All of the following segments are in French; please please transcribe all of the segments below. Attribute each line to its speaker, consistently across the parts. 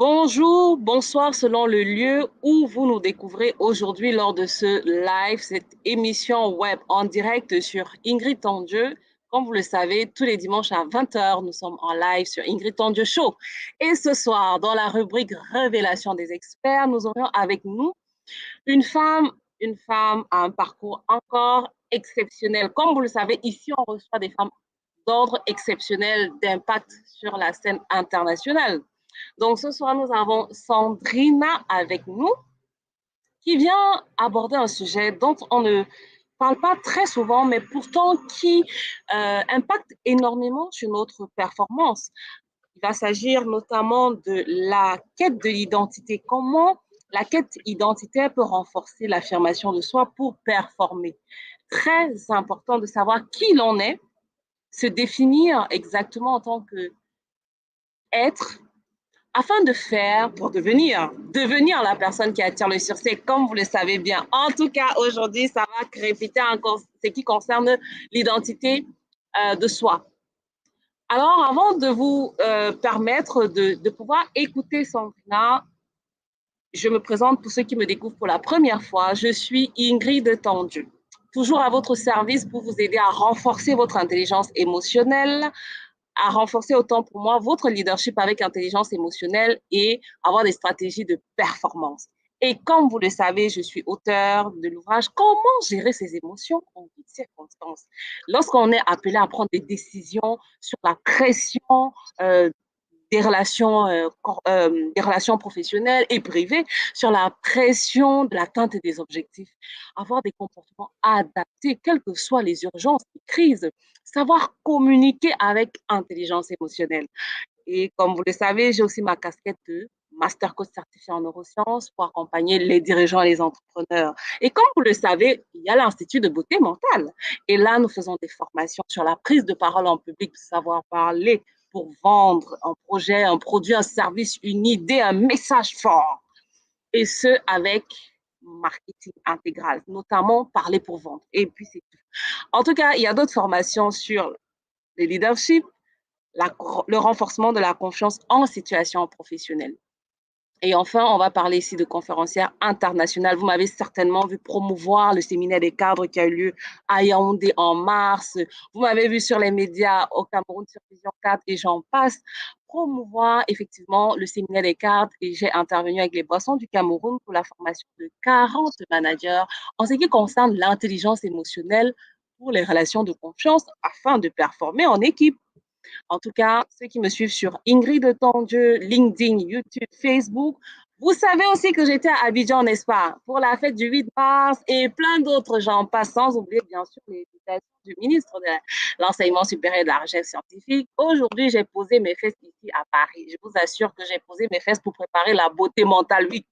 Speaker 1: Bonjour, bonsoir selon le lieu où vous nous découvrez aujourd'hui lors de ce live, cette émission web en direct sur Ingrid Tandieu. Comme vous le savez, tous les dimanches à 20 heures, nous sommes en live sur Ingrid Tandieu Show. Et ce soir, dans la rubrique Révélation des experts, nous aurions avec nous une femme, une femme à un parcours encore exceptionnel. Comme vous le savez, ici, on reçoit des femmes d'ordre exceptionnel, d'impact sur la scène internationale. Donc, ce soir, nous avons Sandrina avec nous qui vient aborder un sujet dont on ne parle pas très souvent, mais pourtant qui impacte énormément sur notre performance. Il va s'agir notamment de la quête de l'identité. Comment la quête identitaire peut renforcer l'affirmation de soi pour performer. Très important de savoir qui l'on est, se définir exactement en tant qu'être, afin de faire pour devenir la personne qui attire le succès, comme vous le savez bien. En tout cas, aujourd'hui, ça va crépiter encore ce qui concerne l'identité de soi. Alors, avant de vous permettre de pouvoir écouter Sandrina, je me présente pour ceux qui me découvrent pour la première fois. Je suis Ingrid Tandieu, toujours à votre service pour vous aider à renforcer votre intelligence émotionnelle, à renforcer autant pour moi votre leadership avec intelligence émotionnelle et avoir des stratégies de performance. Et comme vous le savez, je suis auteur de l'ouvrage Comment gérer ses émotions en toutes circonstances. Lorsqu'on est appelé à prendre des décisions sur la pression des relations professionnelles et privées, sur la pression de l'atteinte des objectifs, avoir des comportements adaptés, quelles que soient les urgences, les crises, savoir communiquer avec intelligence émotionnelle. Et comme vous le savez, j'ai aussi ma casquette de Master Coach certifié en neurosciences pour accompagner les dirigeants et les entrepreneurs. Et comme vous le savez, il y a l'Institut de beauté mentale. Et là, nous faisons des formations sur la prise de parole en public, savoir parler pour vendre un projet, un produit, un service, une idée, un message fort. Et ce, avec marketing intégral, notamment parler pour vendre. Et puis, c'est tout. En tout cas, il y a d'autres formations sur le leadership, le renforcement de la confiance en situation professionnelle. Et enfin, on va parler ici de conférencière internationale. Vous m'avez certainement vu promouvoir le séminaire des cadres qui a eu lieu à Yaoundé en mars. Vous m'avez vu sur les médias au Cameroun sur Vision 4 et j'en passe. Promouvoir effectivement le séminaire des cadres et j'ai intervenu avec les Boissons du Cameroun pour la formation de 40 managers en ce qui concerne l'intelligence émotionnelle pour les relations de confiance afin de performer en équipe. En tout cas, ceux qui me suivent sur Ingrid Tandieu, LinkedIn, YouTube, Facebook, vous savez aussi que j'étais à Abidjan, n'est-ce pas, pour la fête du 8 mars et plein d'autres, j'en passe, sans oublier bien sûr les invitations du ministre de l'Enseignement supérieur et de la Recherche scientifique. Aujourd'hui, j'ai posé mes fesses ici à Paris. Je vous assure que j'ai posé mes fesses pour préparer la Beauté Mentale Week.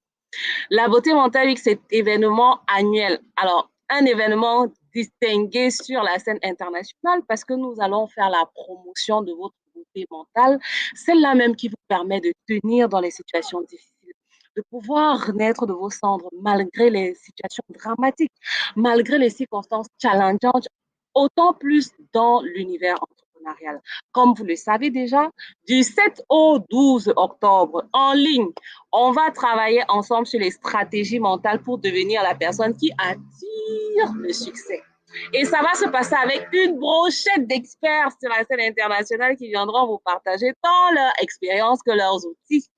Speaker 1: La Beauté Mentale Week, c'est événement annuel. Alors, un événement distingué sur la scène internationale parce que nous allons faire la promotion de votre beauté mentale, celle-là même qui vous permet de tenir dans les situations difficiles, de pouvoir renaître de vos cendres malgré les situations dramatiques, malgré les circonstances challengeantes, autant plus dans l'univers entrepreneurial. Comme vous le savez déjà, du 7 au 12 octobre, en ligne, on va travailler ensemble sur les stratégies mentales pour devenir la personne qui attire le succès. Et ça va se passer avec une brochette d'experts sur la scène internationale qui viendront vous partager tant leur expérience que leurs outils.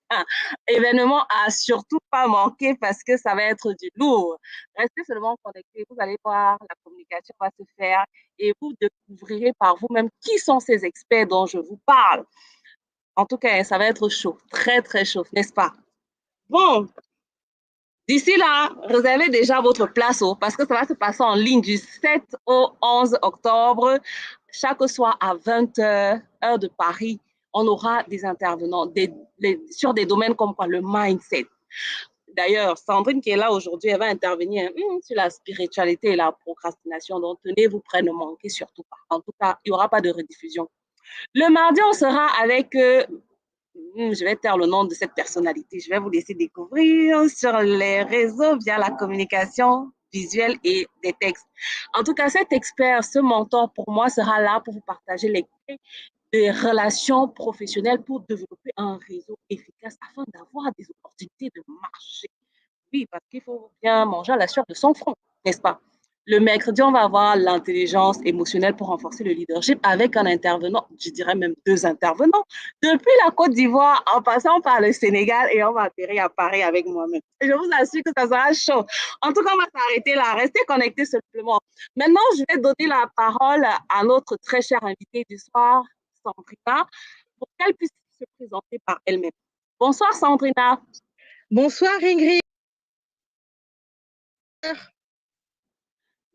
Speaker 1: Événement à surtout pas manquer parce que ça va être du lourd. Restez seulement connectés, vous allez voir, la communication va se faire et vous découvrirez par vous-même qui sont ces experts dont je vous parle. En tout cas, ça va être chaud, très très chaud, n'est-ce pas? Bon, d'ici là, réservez déjà votre place parce que ça va se passer en ligne du 7 au 11 octobre, chaque soir à 20 h, heure de Paris. On aura des intervenants sur des domaines comme quoi le mindset. D'ailleurs, Sandrine qui est là aujourd'hui, elle va intervenir sur la spiritualité et la procrastination. Donc, tenez-vous prêts, ne manquez surtout pas. En tout cas, il n'y aura pas de rediffusion. Le mardi, on sera avec je vais taire le nom de cette personnalité. Je vais vous laisser découvrir sur les réseaux via la communication visuelle et des textes. En tout cas, cet expert, ce mentor, pour moi, sera là pour vous partager les clés des relations professionnelles pour développer un réseau efficace afin d'avoir des opportunités de marché. Oui, parce qu'il faut bien manger à la sueur de son front, n'est-ce pas? Le mercredi, on va avoir l'intelligence émotionnelle pour renforcer le leadership avec un intervenant, je dirais même deux intervenants, depuis la Côte d'Ivoire en passant par le Sénégal et on va atterrir à Paris avec moi-même. Je vous assure que ça sera chaud. En tout cas, on va s'arrêter là. Restez connectés simplement. Maintenant, je vais donner la parole à notre très chère invitée du soir, Sandrina, pour qu'elle puisse se présenter par elle-même. Bonsoir, Sandrina.
Speaker 2: Bonsoir Ingrid.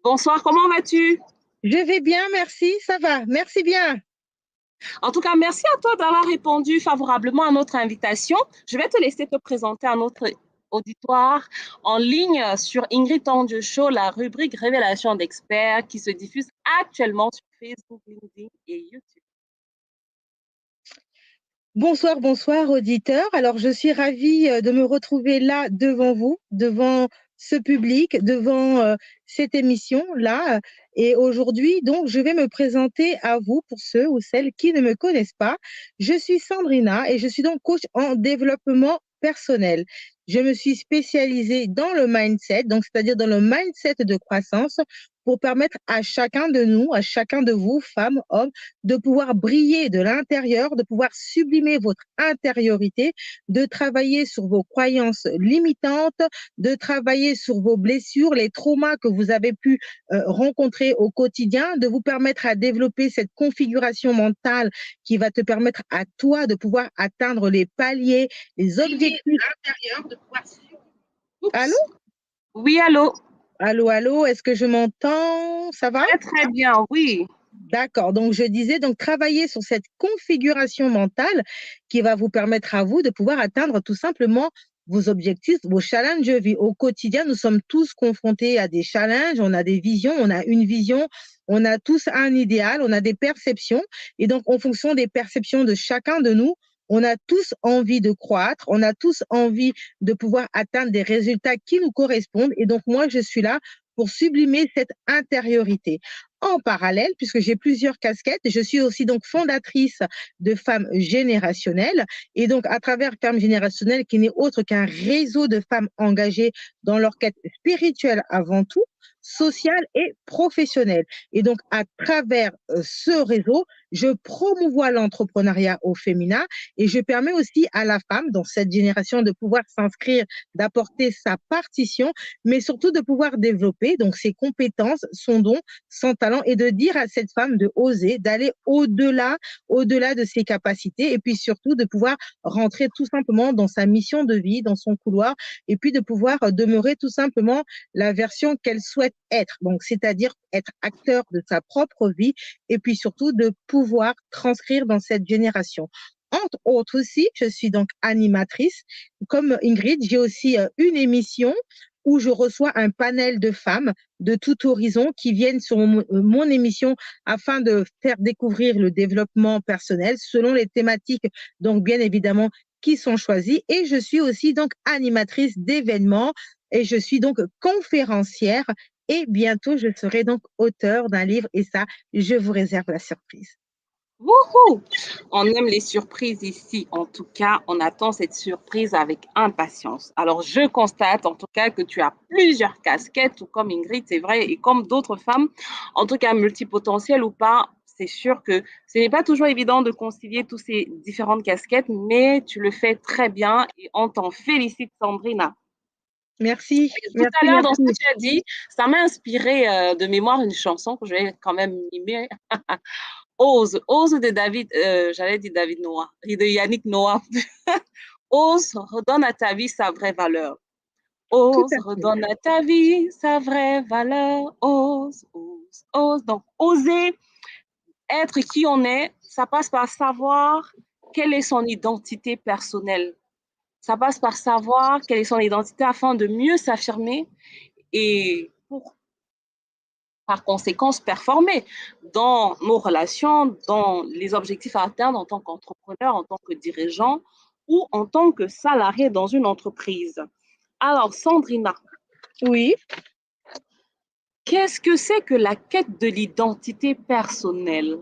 Speaker 1: Bonsoir, comment vas-tu?
Speaker 2: Je vais bien, merci, ça va, merci bien.
Speaker 1: En tout cas, merci à toi d'avoir répondu favorablement à notre invitation. Je vais te laisser te présenter à notre auditoire en ligne sur Ingrid Tandieu Show, la rubrique Révélation d'experts qui se diffuse actuellement sur Facebook, LinkedIn et YouTube.
Speaker 2: Bonsoir, bonsoir auditeurs. Alors, je suis ravie de me retrouver là devant vous, devant ce public, devant cette émission-là. Et aujourd'hui, donc, je vais me présenter à vous pour ceux ou celles qui ne me connaissent pas. Je suis Sandrina et je suis donc coach en développement personnel. Je me suis spécialisée dans le mindset, donc c'est-à-dire dans le mindset de croissance pour permettre à chacun de nous, à chacun de vous, femmes, hommes, de pouvoir briller de l'intérieur, de pouvoir sublimer votre intériorité, de travailler sur vos croyances limitantes, de travailler sur vos blessures, les traumas que vous avez pu rencontrer au quotidien, de vous permettre à développer cette configuration mentale qui va te permettre à toi de pouvoir atteindre les paliers, les objectifs. De pouvoir... Allô?
Speaker 1: Oui, allô?
Speaker 2: Allô, allô, est-ce que je m'entends? Ça va?
Speaker 1: Très, très bien, oui.
Speaker 2: D'accord. Donc, je disais, donc, travailler sur cette configuration mentale qui va vous permettre à vous de pouvoir atteindre tout simplement vos objectifs, vos challenges de vie. Au quotidien, nous sommes tous confrontés à des challenges, on a des visions, on a une vision, on a tous un idéal, on a des perceptions. Et donc, en fonction des perceptions de chacun de nous, on a tous envie de croître, on a tous envie de pouvoir atteindre des résultats qui nous correspondent. Et donc, moi, je suis là pour sublimer cette intériorité. En parallèle, puisque j'ai plusieurs casquettes, je suis aussi donc fondatrice de Femmes Générationnelles. Et donc, à travers Femmes Générationnelles, qui n'est autre qu'un réseau de femmes engagées dans leur quête spirituelle avant tout, sociale et professionnelle. Et donc, à travers ce réseau, je promouvois l'entrepreneuriat au féminin et je permets aussi à la femme dans cette génération de pouvoir s'inscrire, d'apporter sa partition, mais surtout de pouvoir développer donc ses compétences, son don, son talent et de dire à cette femme de oser, d'aller au-delà, au-delà de ses capacités et puis surtout de pouvoir rentrer tout simplement dans sa mission de vie, dans son couloir et puis de pouvoir demeurer tout simplement la version qu'elle souhaite être. Donc, c'est-à-dire être acteur de sa propre vie et puis surtout de pouvoir transcrire dans cette génération. Entre autres aussi, je suis donc animatrice. Comme Ingrid, j'ai aussi une émission où je reçois un panel de femmes de tout horizon qui viennent sur mon émission afin de faire découvrir le développement personnel selon les thématiques, donc bien évidemment, qui sont choisies. Et je suis aussi donc animatrice d'événements et je suis donc conférencière et bientôt je serai donc auteur d'un livre et ça, je vous réserve la surprise.
Speaker 1: Wouhou! On aime les surprises ici. En tout cas, on attend cette surprise avec impatience. Alors, je constate en tout cas que tu as plusieurs casquettes, tout comme Ingrid, c'est vrai, et comme d'autres femmes, en tout cas multipotentielles ou pas. C'est sûr que ce n'est pas toujours évident de concilier toutes ces différentes casquettes, mais tu le fais très bien et on t'en félicite, Sandrina.
Speaker 2: Merci,
Speaker 1: Tout à
Speaker 2: merci,
Speaker 1: l'heure, dans ce que
Speaker 2: merci.
Speaker 1: tu as dit, ça m'a inspiré de mémoire une chanson que je vais quand même mimer. Ose, ose de David, j'allais dire David Noah, et de Yannick Noah. Ose, redonne à ta vie sa vraie valeur.
Speaker 2: Tout
Speaker 1: Ose,
Speaker 2: à fait.
Speaker 1: redonne à ta vie sa vraie valeur. Ose, ose, ose. Donc, oser être qui on est, ça passe par savoir quelle est son identité personnelle. Ça passe par savoir quelle est son identité afin de mieux s'affirmer et pour par conséquent performer dans nos relations, dans les objectifs à atteindre en tant qu'entrepreneur, en tant que dirigeant ou en tant que salarié dans une entreprise. Alors, Sandrina,
Speaker 2: Oui.
Speaker 1: qu'est-ce que c'est que la quête de l'identité personnelle?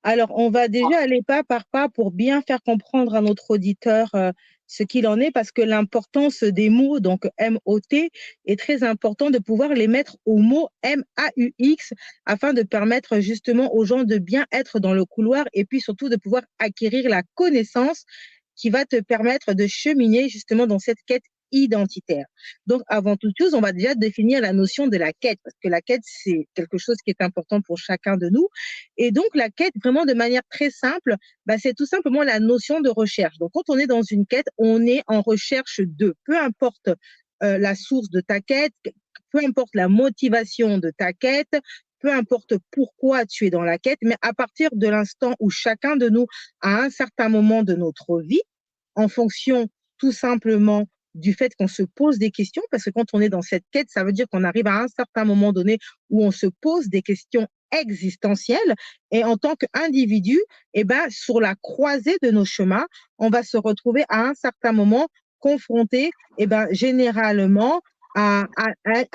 Speaker 2: Alors, on va déjà aller pas par pas pour bien faire comprendre à notre auditeur ce qu'il en est, parce que l'importance des mots, donc M-O-T, est très important de pouvoir les mettre au mot M-A-U-X afin de permettre justement aux gens de bien être dans le couloir et puis surtout de pouvoir acquérir la connaissance qui va te permettre de cheminer justement dans cette quête identitaire. Donc, avant toute chose, on va déjà définir la notion de la quête, parce que la quête, c'est quelque chose qui est important pour chacun de nous. Et donc, la quête, vraiment de manière très simple, bah, c'est tout simplement la notion de recherche. Donc, quand on est dans une quête, on est en recherche de, peu importe la source de ta quête, peu importe la motivation de ta quête, peu importe pourquoi tu es dans la quête, mais à partir de l'instant où chacun de nous, à un certain moment de notre vie, en fonction tout simplement du fait qu'on se pose des questions, parce que quand on est dans cette quête, ça veut dire qu'on arrive à un certain moment donné où on se pose des questions existentielles, et en tant qu'individu, eh ben, sur la croisée de nos chemins, on va se retrouver à un certain moment confronté, eh ben, généralement, à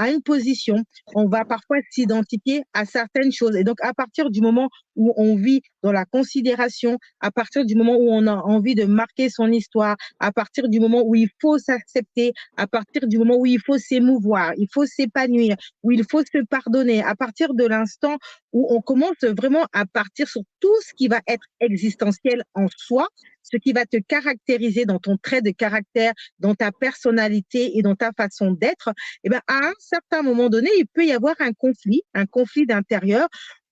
Speaker 2: une position. On va parfois s'identifier à certaines choses. Et donc, à partir du moment où on vit dans la considération, à partir du moment où on a envie de marquer son histoire, à partir du moment où il faut s'accepter, à partir du moment où il faut s'émouvoir, il faut s'épanouir, où il faut se pardonner, à partir de l'instant où on commence vraiment à partir sur tout ce qui va être existentiel en soi, ce qui va te caractériser dans ton trait de caractère, dans ta personnalité et dans ta façon d'être, eh ben, à un certain moment donné, il peut y avoir un conflit d'intérieur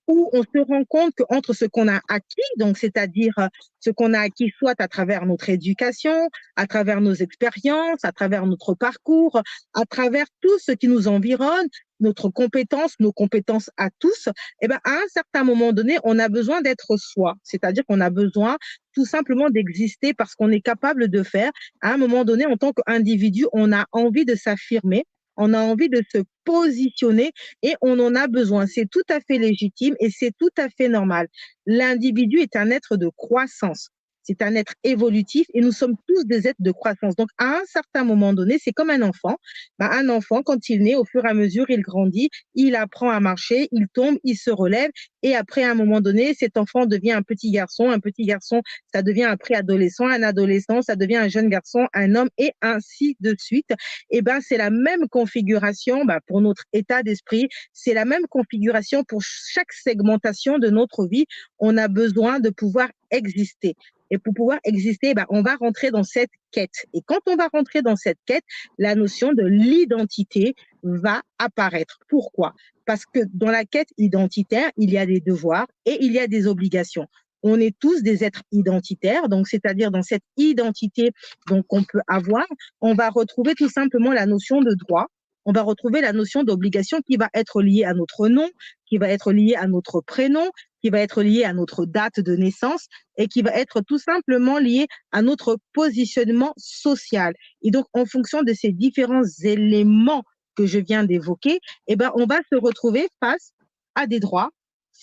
Speaker 2: où on se rend compte qu'entre ce qu'on a acquis, donc c'est-à-dire ce qu'on a acquis soit à travers notre éducation, à travers nos expériences, à travers notre parcours, à travers tout ce qui nous environne, notre compétence, nos compétences à tous, eh ben, à un certain moment donné, on a besoin d'être soi, c'est-à-dire qu'on a besoin tout simplement d'exister parce qu'on est capable de faire. À un moment donné, en tant qu'individu, on a envie de s'affirmer, on a envie de se positionner et on en a besoin. C'est tout à fait légitime et c'est tout à fait normal. L'individu est un être de croissance. C'est un être évolutif et nous sommes tous des êtres de croissance. Donc, à un certain moment donné, c'est comme un enfant. Ben, un enfant, quand il naît, au fur et à mesure, il grandit, il apprend à marcher, il tombe, il se relève. Et après, à un moment donné, cet enfant devient un petit garçon. Un petit garçon, ça devient un préadolescent. Un adolescent, ça devient un jeune garçon, un homme et ainsi de suite. Et ben, c'est la même configuration pour notre état d'esprit. C'est la même configuration pour chaque segmentation de notre vie. On a besoin de pouvoir exister. Et pour pouvoir exister, on va rentrer dans cette quête. Et quand on va rentrer dans cette quête, la notion de l'identité va apparaître. Pourquoi? Parce que dans la quête identitaire, il y a des devoirs et il y a des obligations. On est tous des êtres identitaires, donc c'est-à-dire dans cette identité donc qu'on peut avoir, on va retrouver tout simplement la notion de droit, on va retrouver la notion d'obligation qui va être liée à notre nom, qui va être liée à notre prénom, qui va être liée à notre date de naissance et qui va être tout simplement liée à notre positionnement social. Et donc, en fonction de ces différents éléments que je viens d'évoquer, on va se retrouver face à des droits,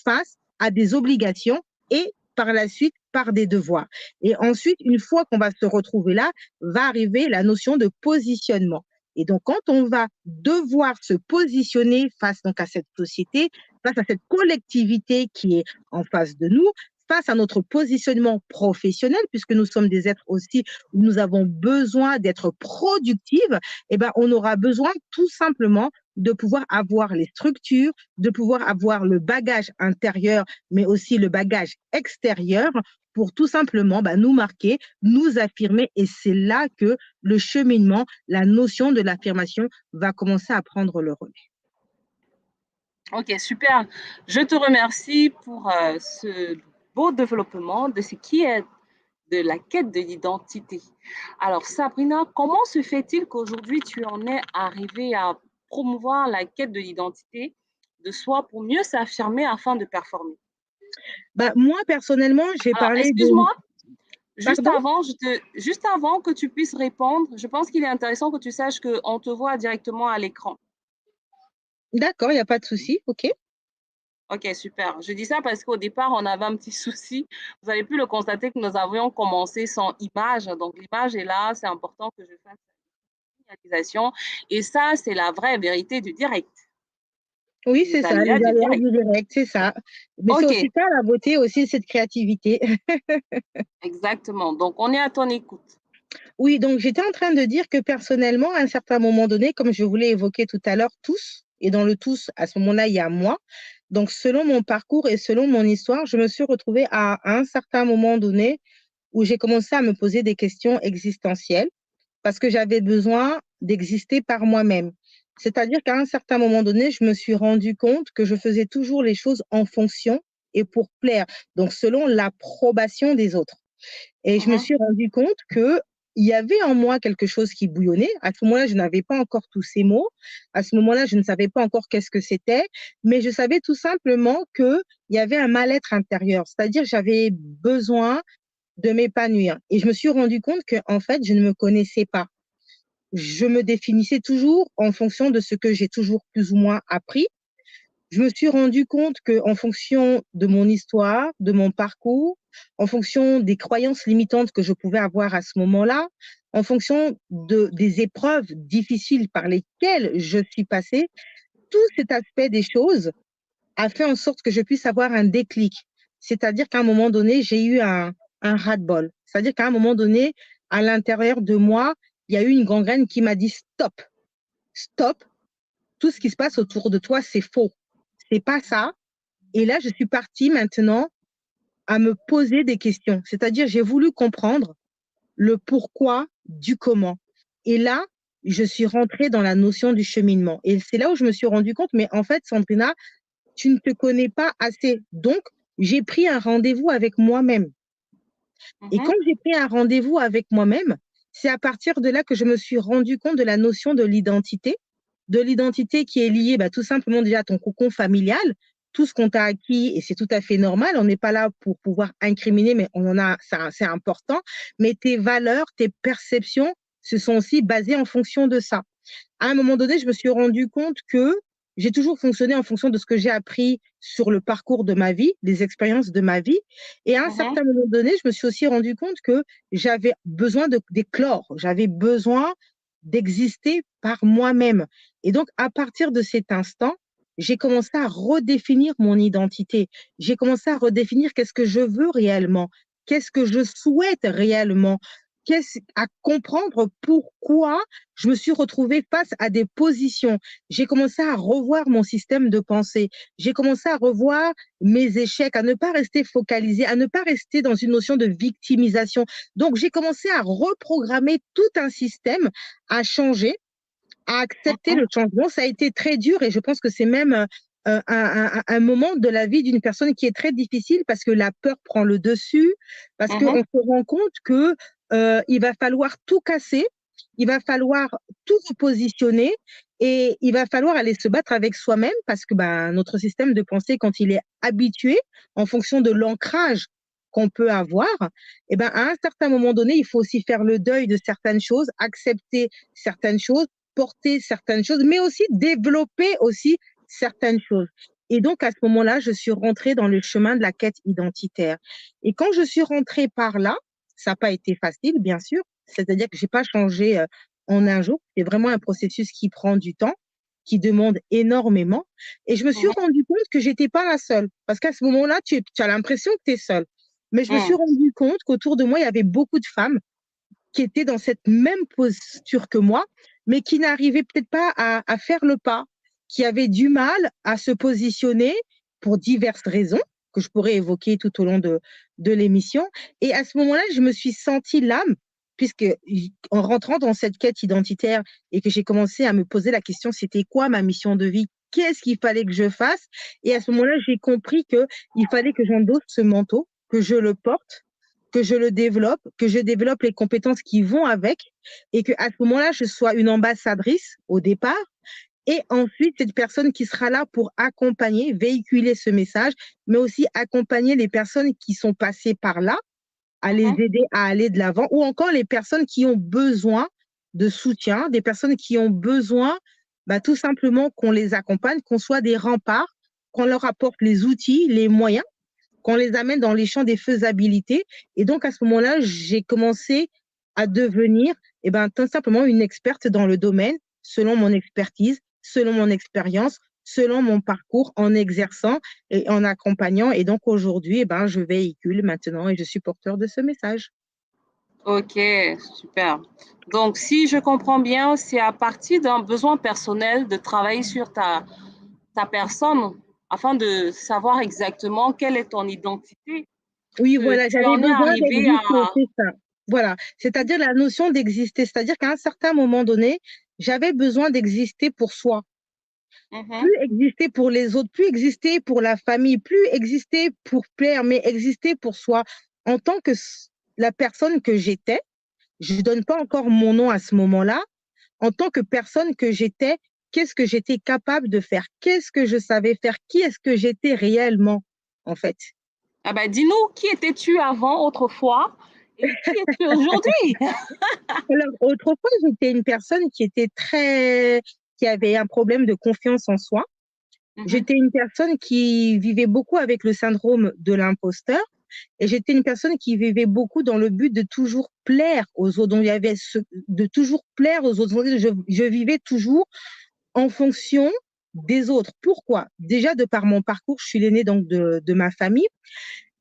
Speaker 2: face à des obligations et par la suite par des devoirs. Et ensuite, une fois qu'on va se retrouver là, va arriver la notion de positionnement. Et donc, quand on va devoir se positionner face donc à cette société, face à cette collectivité qui est en face de nous, face à notre positionnement professionnel, puisque nous sommes des êtres aussi où nous avons besoin d'être productifs, on aura besoin tout simplement de pouvoir avoir les structures, de pouvoir avoir le bagage intérieur, mais aussi le bagage extérieur pour tout simplement nous marquer, nous affirmer. Et c'est là que le cheminement, la notion de l'affirmation va commencer à prendre le relais.
Speaker 1: Ok, super. Je te remercie pour ce beau développement de ce qui est de la quête de l'identité. Alors, Sabrina, comment se fait-il qu'aujourd'hui tu en es arrivée à promouvoir la quête de l'identité de soi pour mieux s'affirmer afin de performer?
Speaker 2: Moi, personnellement, j'ai
Speaker 1: Alors,
Speaker 2: parlé de...
Speaker 1: excuse-moi,
Speaker 2: Pardon?
Speaker 1: juste avant que tu puisses répondre, je pense qu'il est intéressant que tu saches qu'on te voit directement à l'écran.
Speaker 2: D'accord, il n'y a pas de souci. OK.
Speaker 1: Ok, super. Je dis ça parce qu'au départ, on avait un petit souci. Vous avez pu le constater que nous avions commencé sans image. Donc, l'image est là. C'est important que je fasse la réalisation. Et ça, c'est la vraie vérité du direct.
Speaker 2: Oui,
Speaker 1: Les
Speaker 2: c'est ça, les
Speaker 1: aléas du
Speaker 2: aléas
Speaker 1: direct.
Speaker 2: du direct, c'est ça. Mais c'est
Speaker 1: Ok,
Speaker 2: aussi ça la beauté aussi, cette créativité.
Speaker 1: exactement. Donc, on est à ton écoute.
Speaker 2: Oui, donc j'étais en train de dire que personnellement, à un certain moment donné, comme je voulais évoquer tout à l'heure, tous, et dans le tous, à ce moment-là, il y a moi. Donc, selon mon parcours et selon mon histoire, je me suis retrouvée à un certain moment donné où j'ai commencé à me poser des questions existentielles parce que j'avais besoin d'exister par moi-même. C'est-à-dire qu'à un certain moment donné, je me suis rendu compte que je faisais toujours les choses en fonction et pour plaire, donc selon l'approbation des autres. Et je me
Speaker 1: Mhm,
Speaker 2: suis rendu compte que il y avait en moi quelque chose qui bouillonnait. À ce moment-là, je n'avais pas encore tous ces mots. À ce moment-là, je ne savais pas encore qu'est-ce que c'était, mais je savais tout simplement que il y avait un mal-être intérieur. C'est-à-dire, j'avais besoin de m'épanouir. Et je me suis rendu compte que, en fait, je ne me connaissais pas. Je me définissais toujours en fonction de ce que j'ai toujours plus ou moins appris. Je me suis rendu compte que, en fonction de mon histoire, de mon parcours, en fonction des croyances limitantes que je pouvais avoir à ce moment-là, en fonction des épreuves difficiles par lesquelles je suis passée, tout cet aspect des choses a fait en sorte que je puisse avoir un déclic. C'est-à-dire qu'à un moment donné, j'ai eu un ras-de-bol. C'est-à-dire qu'à un moment donné, à l'intérieur de moi, il y a eu une gangrène qui m'a dit stop, stop, tout ce qui se passe autour de toi, c'est faux. C'est pas ça. Et là, je suis partie maintenant à me poser des questions. C'est-à-dire, j'ai voulu comprendre le pourquoi du comment. Et là, je suis rentrée dans la notion du cheminement. Et c'est là où je me suis rendu compte, mais en fait, Sandrina, tu ne te connais pas assez. Donc, j'ai pris un rendez-vous avec moi-même. Et
Speaker 1: mhm,
Speaker 2: quand j'ai pris un rendez-vous avec moi-même, c'est à partir de là que je me suis rendu compte de la notion de l'identité qui est liée tout simplement déjà à ton cocon familial, tout ce qu'on t'a acquis, et c'est tout à fait normal, on n'est pas là pour pouvoir incriminer, mais on en a, c'est important, mais tes valeurs, tes perceptions se sont aussi basées en fonction de ça. À un moment donné, je me suis rendu compte que j'ai toujours fonctionné en fonction de ce que j'ai appris sur le parcours de ma vie, les expériences de ma vie. Et à un
Speaker 1: mhm,
Speaker 2: certain moment donné, je me suis aussi rendu compte que j'avais besoin d'éclore, j'avais besoin d'exister par moi-même. Et donc, à partir de cet instant, j'ai commencé à redéfinir mon identité. J'ai commencé à redéfinir qu'est-ce que je veux réellement, qu'est-ce que je souhaite réellement, à comprendre pourquoi je me suis retrouvée face à des positions. J'ai commencé à revoir mon système de pensée. J'ai commencé à revoir mes échecs, à ne pas rester focalisée, à ne pas rester dans une notion de victimisation. Donc, j'ai commencé à reprogrammer tout un système, à changer, à accepter
Speaker 1: mhm,
Speaker 2: le changement. Ça a été très dur et je pense que c'est même un moment de la vie d'une personne qui est très difficile parce que la peur prend le dessus, parce qu'on
Speaker 1: mhm,
Speaker 2: se rend compte que il va falloir tout casser, il va falloir tout repositionner et il va falloir aller se battre avec soi-même parce que notre système de pensée, quand il est habitué en fonction de l'ancrage qu'on peut avoir, à un certain moment donné, il faut aussi faire le deuil de certaines choses, accepter certaines choses, porter certaines choses, mais aussi développer aussi certaines choses. Et donc, à ce moment-là, je suis rentrée dans le chemin de la quête identitaire. Et quand je suis rentrée par là, ça n'a pas été facile, bien sûr. C'est-à-dire que je n'ai pas changé en un jour. C'est vraiment un processus qui prend du temps, qui demande énormément. Et je me suis
Speaker 1: mhm,
Speaker 2: rendu compte que j'étais pas la seule. Parce qu'à ce moment-là, tu as l'impression que tu es seule. Mais je me suis
Speaker 1: mhm,
Speaker 2: rendu compte qu'autour de moi, il y avait beaucoup de femmes qui étaient dans cette même posture que moi, mais qui n'arrivaient peut-être pas à faire le pas, qui avaient du mal à se positionner pour diverses raisons que je pourrais évoquer tout au long de l'émission. Et à ce moment-là, je me suis sentie l'âme, puisque en rentrant dans cette quête identitaire et que j'ai commencé à me poser la question, c'était quoi ma mission de vie? Qu'est-ce qu'il fallait que je fasse? Et à ce moment-là, j'ai compris qu'il fallait que j'endosse ce manteau, que je le porte, que je le développe, que je développe les compétences qui vont avec et que à ce moment-là, je sois une ambassadrice au départ et ensuite cette personne qui sera là pour accompagner, véhiculer ce message, mais aussi accompagner les personnes qui sont passées par là, à les
Speaker 1: mhm.
Speaker 2: aider à aller de l'avant ou encore les personnes qui ont besoin de soutien, des personnes qui ont besoin tout simplement qu'on les accompagne, qu'on soit des remparts, qu'on leur apporte les outils, les moyens qu'on les amène dans les champs des faisabilités. Et donc, à ce moment-là, j'ai commencé à devenir tout simplement une experte dans le domaine, selon mon expertise, selon mon expérience, selon mon parcours en exerçant et en accompagnant. Et donc aujourd'hui, eh ben, je véhicule maintenant et je suis porteur de ce message.
Speaker 1: Ok, super. Donc, si je comprends bien, c'est à partir d'un besoin personnel de travailler sur ta personne afin de savoir exactement quelle est ton identité
Speaker 2: Oui,
Speaker 1: que
Speaker 2: voilà,
Speaker 1: tu
Speaker 2: j'avais
Speaker 1: en es
Speaker 2: besoin
Speaker 1: arrivé
Speaker 2: d'exister,
Speaker 1: à...
Speaker 2: c'est ça. Voilà, c'est-à-dire la notion d'exister, c'est-à-dire qu'à un certain moment donné, j'avais besoin d'exister pour soi,
Speaker 1: Mhm.
Speaker 2: plus exister pour les autres, plus exister pour la famille, plus exister pour plaire, mais exister pour soi. En tant que la personne que j'étais, je ne donne pas encore mon nom à ce moment-là, en tant que personne que j'étais, qu'est-ce que j'étais capable de faire? Qu'est-ce que je savais faire? Qui est-ce que j'étais réellement, en fait?
Speaker 1: Ah ben, dis-nous, qui étais-tu avant, autrefois, et qui es-tu aujourd'hui?
Speaker 2: Alors, autrefois, j'étais une personne qui avait un problème de confiance en soi.
Speaker 1: Mhm.
Speaker 2: J'étais une personne qui vivait beaucoup avec le syndrome de l'imposteur et j'étais une personne qui vivait beaucoup dans le but de toujours plaire aux autres. Donc, il y avait de toujours plaire aux autres. Je vivais toujours en fonction des autres. Pourquoi? Déjà, de par mon parcours, je suis l'aînée donc de ma famille.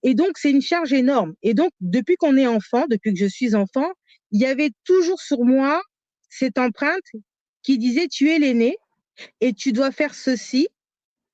Speaker 2: Et donc, c'est une charge énorme. Et donc, depuis qu'on est enfant, depuis que je suis enfant, il y avait toujours sur moi cette empreinte qui disait, tu es l'aîné et tu dois faire ceci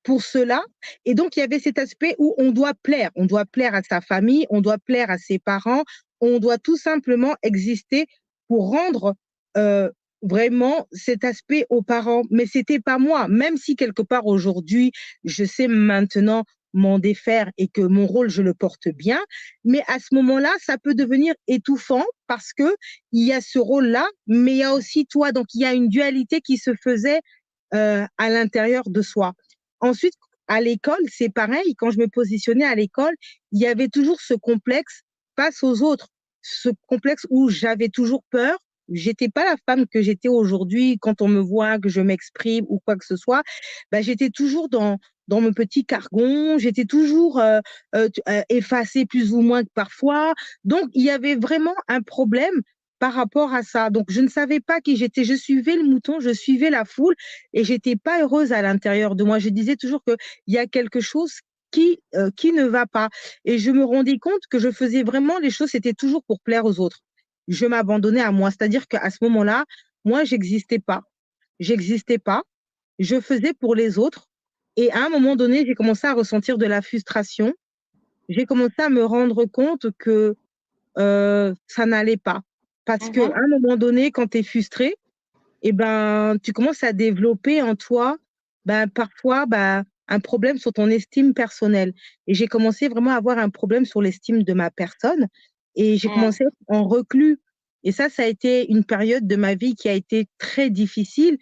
Speaker 2: pour cela. Et donc, il y avait cet aspect où on doit plaire. On doit plaire à sa famille, on doit plaire à ses parents, on doit tout simplement exister pour rendre euh, vraiment cet aspect aux parents. Mais c'était pas moi, même si quelque part aujourd'hui, je sais maintenant m'en défaire et que mon rôle, je le porte bien. Mais à ce moment-là, ça peut devenir étouffant parce que il y a ce rôle-là, mais il y a aussi toi. Donc, il y a une dualité qui se faisait à l'intérieur de soi. Ensuite, à l'école, c'est pareil. Quand je me positionnais à l'école, il y avait toujours ce complexe face aux autres, ce complexe où j'avais toujours peur. J'étais pas la femme que j'étais aujourd'hui quand on me voit, que je m'exprime ou quoi que ce soit. Ben, j'étais toujours dans mon petit cargon, j'étais toujours effacée plus ou moins que parfois. Donc, il y avait vraiment un problème par rapport à ça. Donc, je ne savais pas qui j'étais. Je suivais le mouton, je suivais la foule et j'étais pas heureuse à l'intérieur de moi. Je disais toujours qu'il y a quelque chose qui ne va pas. Et je me rendais compte que je faisais vraiment les choses, c'était toujours pour plaire aux autres. Je m'abandonnais à moi. C'est-à-dire qu'à ce moment-là, moi, j'existais pas. J'existais pas. Je faisais pour les autres. Et à un moment donné, j'ai commencé à ressentir de la frustration. J'ai commencé à me rendre compte que ça n'allait pas. Parce qu'à
Speaker 1: Mhm.
Speaker 2: un moment donné, quand tu es frustré, et ben, tu commences à développer en toi, ben, parfois, ben, un problème sur ton estime personnelle. Et j'ai commencé vraiment à avoir un problème sur l'estime de ma personne et j'ai
Speaker 1: Mm.
Speaker 2: commencé en reclus. Et ça a été une période de ma vie qui a été très difficile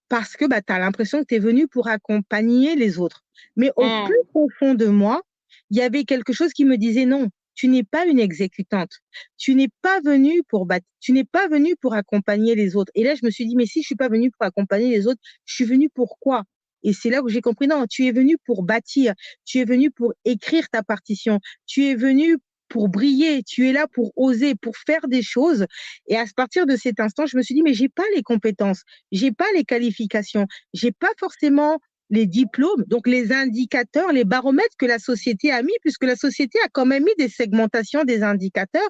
Speaker 2: parce que bah, tu as l'impression que tu es venu pour accompagner les autres. Mais au plus
Speaker 1: Mm.
Speaker 2: profond de moi, il y avait quelque chose qui me disait non, tu n'es pas une exécutante. Tu n'es pas venu pour accompagner les autres. Et là, je me suis dit, mais si je suis pas venue pour accompagner les autres, je suis venue pour quoi? Et c'est là où j'ai compris, non, tu es venu pour bâtir, tu es venu pour écrire ta partition, tu es venu pour briller, tu es là pour oser, pour faire des choses. Et à partir de cet instant, je me suis dit, mais j'ai pas les compétences, j'ai pas les qualifications, j'ai pas forcément les diplômes, donc les indicateurs, les baromètres que la société a mis, puisque la société a quand même mis des segmentations des indicateurs.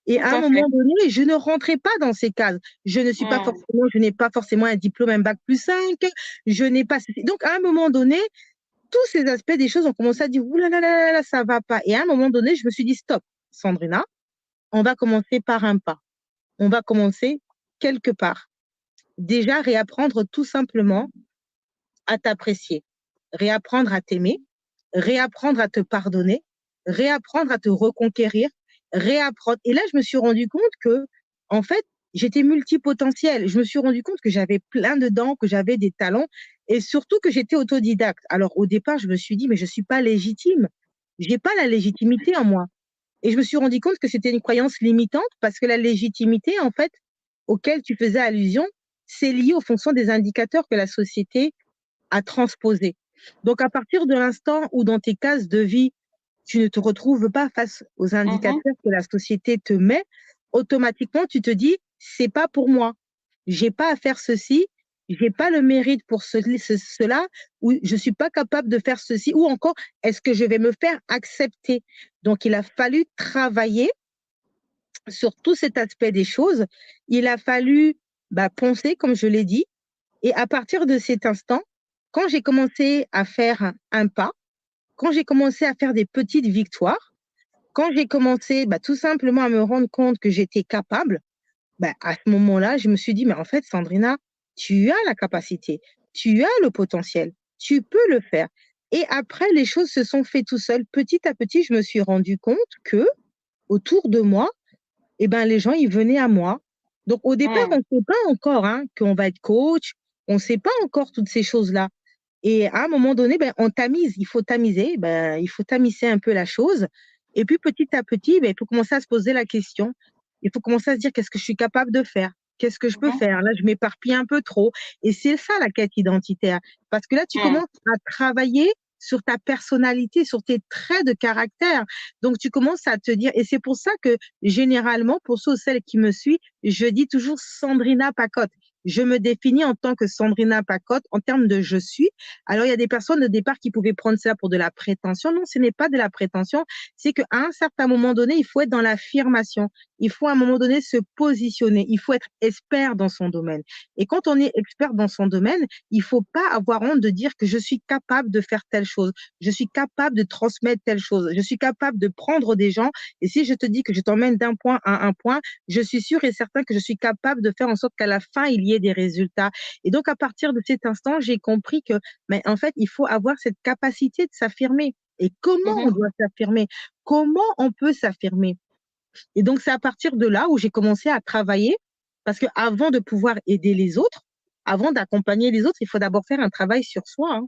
Speaker 2: Et
Speaker 1: Tout
Speaker 2: à un
Speaker 1: à fait.
Speaker 2: moment donné, je ne rentrais pas dans ces cases.
Speaker 1: Mm.
Speaker 2: Je n'ai pas forcément un diplôme, un bac plus 5. Je n'ai pas. Donc, à un moment donné, tous ces aspects des choses ont commencé à dire, ouh là là là là, ça va pas. Et à un moment donné, je me suis dit, stop, Sandrina, on va commencer par un pas. On va commencer quelque part. Déjà, réapprendre tout simplement à t'apprécier, réapprendre à t'aimer, réapprendre à te pardonner, réapprendre à te reconquérir, réapprendre. Et là, je me suis rendu compte que, en fait, j'étais multipotentielle. Je me suis rendu compte que j'avais plein de dents, que j'avais des talents et surtout que j'étais autodidacte. Alors, au départ, je me suis dit, mais je suis pas légitime. J'ai pas la légitimité en moi. Et je me suis rendu compte que c'était une croyance limitante parce que la légitimité, en fait, auquel tu faisais allusion, c'est lié aux fonctions des indicateurs que la société à transposer. Donc, à partir de l'instant où dans tes cases de vie, tu ne te retrouves pas face aux
Speaker 1: Mhm.
Speaker 2: indicateurs que la société te met, automatiquement, tu te dis, c'est pas pour moi. J'ai pas à faire ceci, j'ai pas le mérite pour cela, ou je suis pas capable de faire ceci, ou encore, est-ce que je vais me faire accepter? Donc, il a fallu travailler sur tout cet aspect des choses. Il a fallu penser, comme je l'ai dit, et à partir de cet instant, quand j'ai commencé à faire un pas, quand j'ai commencé à faire des petites victoires, quand j'ai commencé tout simplement à me rendre compte que j'étais capable, à ce moment-là, je me suis dit, mais en fait, Sandrina, tu as la capacité, tu as le potentiel, tu peux le faire. Et après, les choses se sont faites tout seules. Petit à petit, je me suis rendu compte que autour de moi, les gens, ils venaient à moi. Donc, au départ, on
Speaker 1: Hmm.
Speaker 2: ne sait pas encore qu'on va être coach, on ne sait pas encore toutes ces choses-là. Et à un moment donné, on tamise, il faut tamiser, il faut tamiser un peu la chose. Et puis petit à petit, il faut commencer à se poser la question. Il faut commencer à se dire qu'est-ce que je suis capable de faire? Qu'est-ce que je peux
Speaker 1: Mhm.
Speaker 2: faire? Là, je m'éparpille un peu trop. Et c'est ça la quête identitaire. Parce que là, tu
Speaker 1: Hmm.
Speaker 2: commences à travailler sur ta personnalité, sur tes traits de caractère. Donc, tu commences à te dire, et c'est pour ça que généralement, pour ceux ou celles qui me suivent, je dis toujours Sandrina Pacotte. Je me définis en tant que Sandrina Pacotte en termes de je suis. Alors, il y a des personnes au départ qui pouvaient prendre ça pour de la prétention. Non, ce n'est pas de la prétention. C'est qu'à un certain moment donné, il faut être dans l'affirmation. Il faut à un moment donné se positionner. Il faut être expert dans son domaine. Et quand on est expert dans son domaine, il ne faut pas avoir honte de dire que je suis capable de faire telle chose. Je suis capable de transmettre telle chose. Je suis capable de prendre des gens. Et si je te dis que je t'emmène d'un point à un point, je suis sûre et certain que je suis capable de faire en sorte qu'à la fin, il y ait des résultats. Et donc, à partir de cet instant, j'ai compris que, mais en fait, il faut avoir cette capacité de s'affirmer. Et comment on
Speaker 1: Mhm.
Speaker 2: doit s'affirmer? Comment on peut s'affirmer? Et donc, c'est à partir de là où j'ai commencé à travailler, parce que avant de pouvoir aider les autres, avant d'accompagner les autres, il faut d'abord faire un travail sur soi, hein.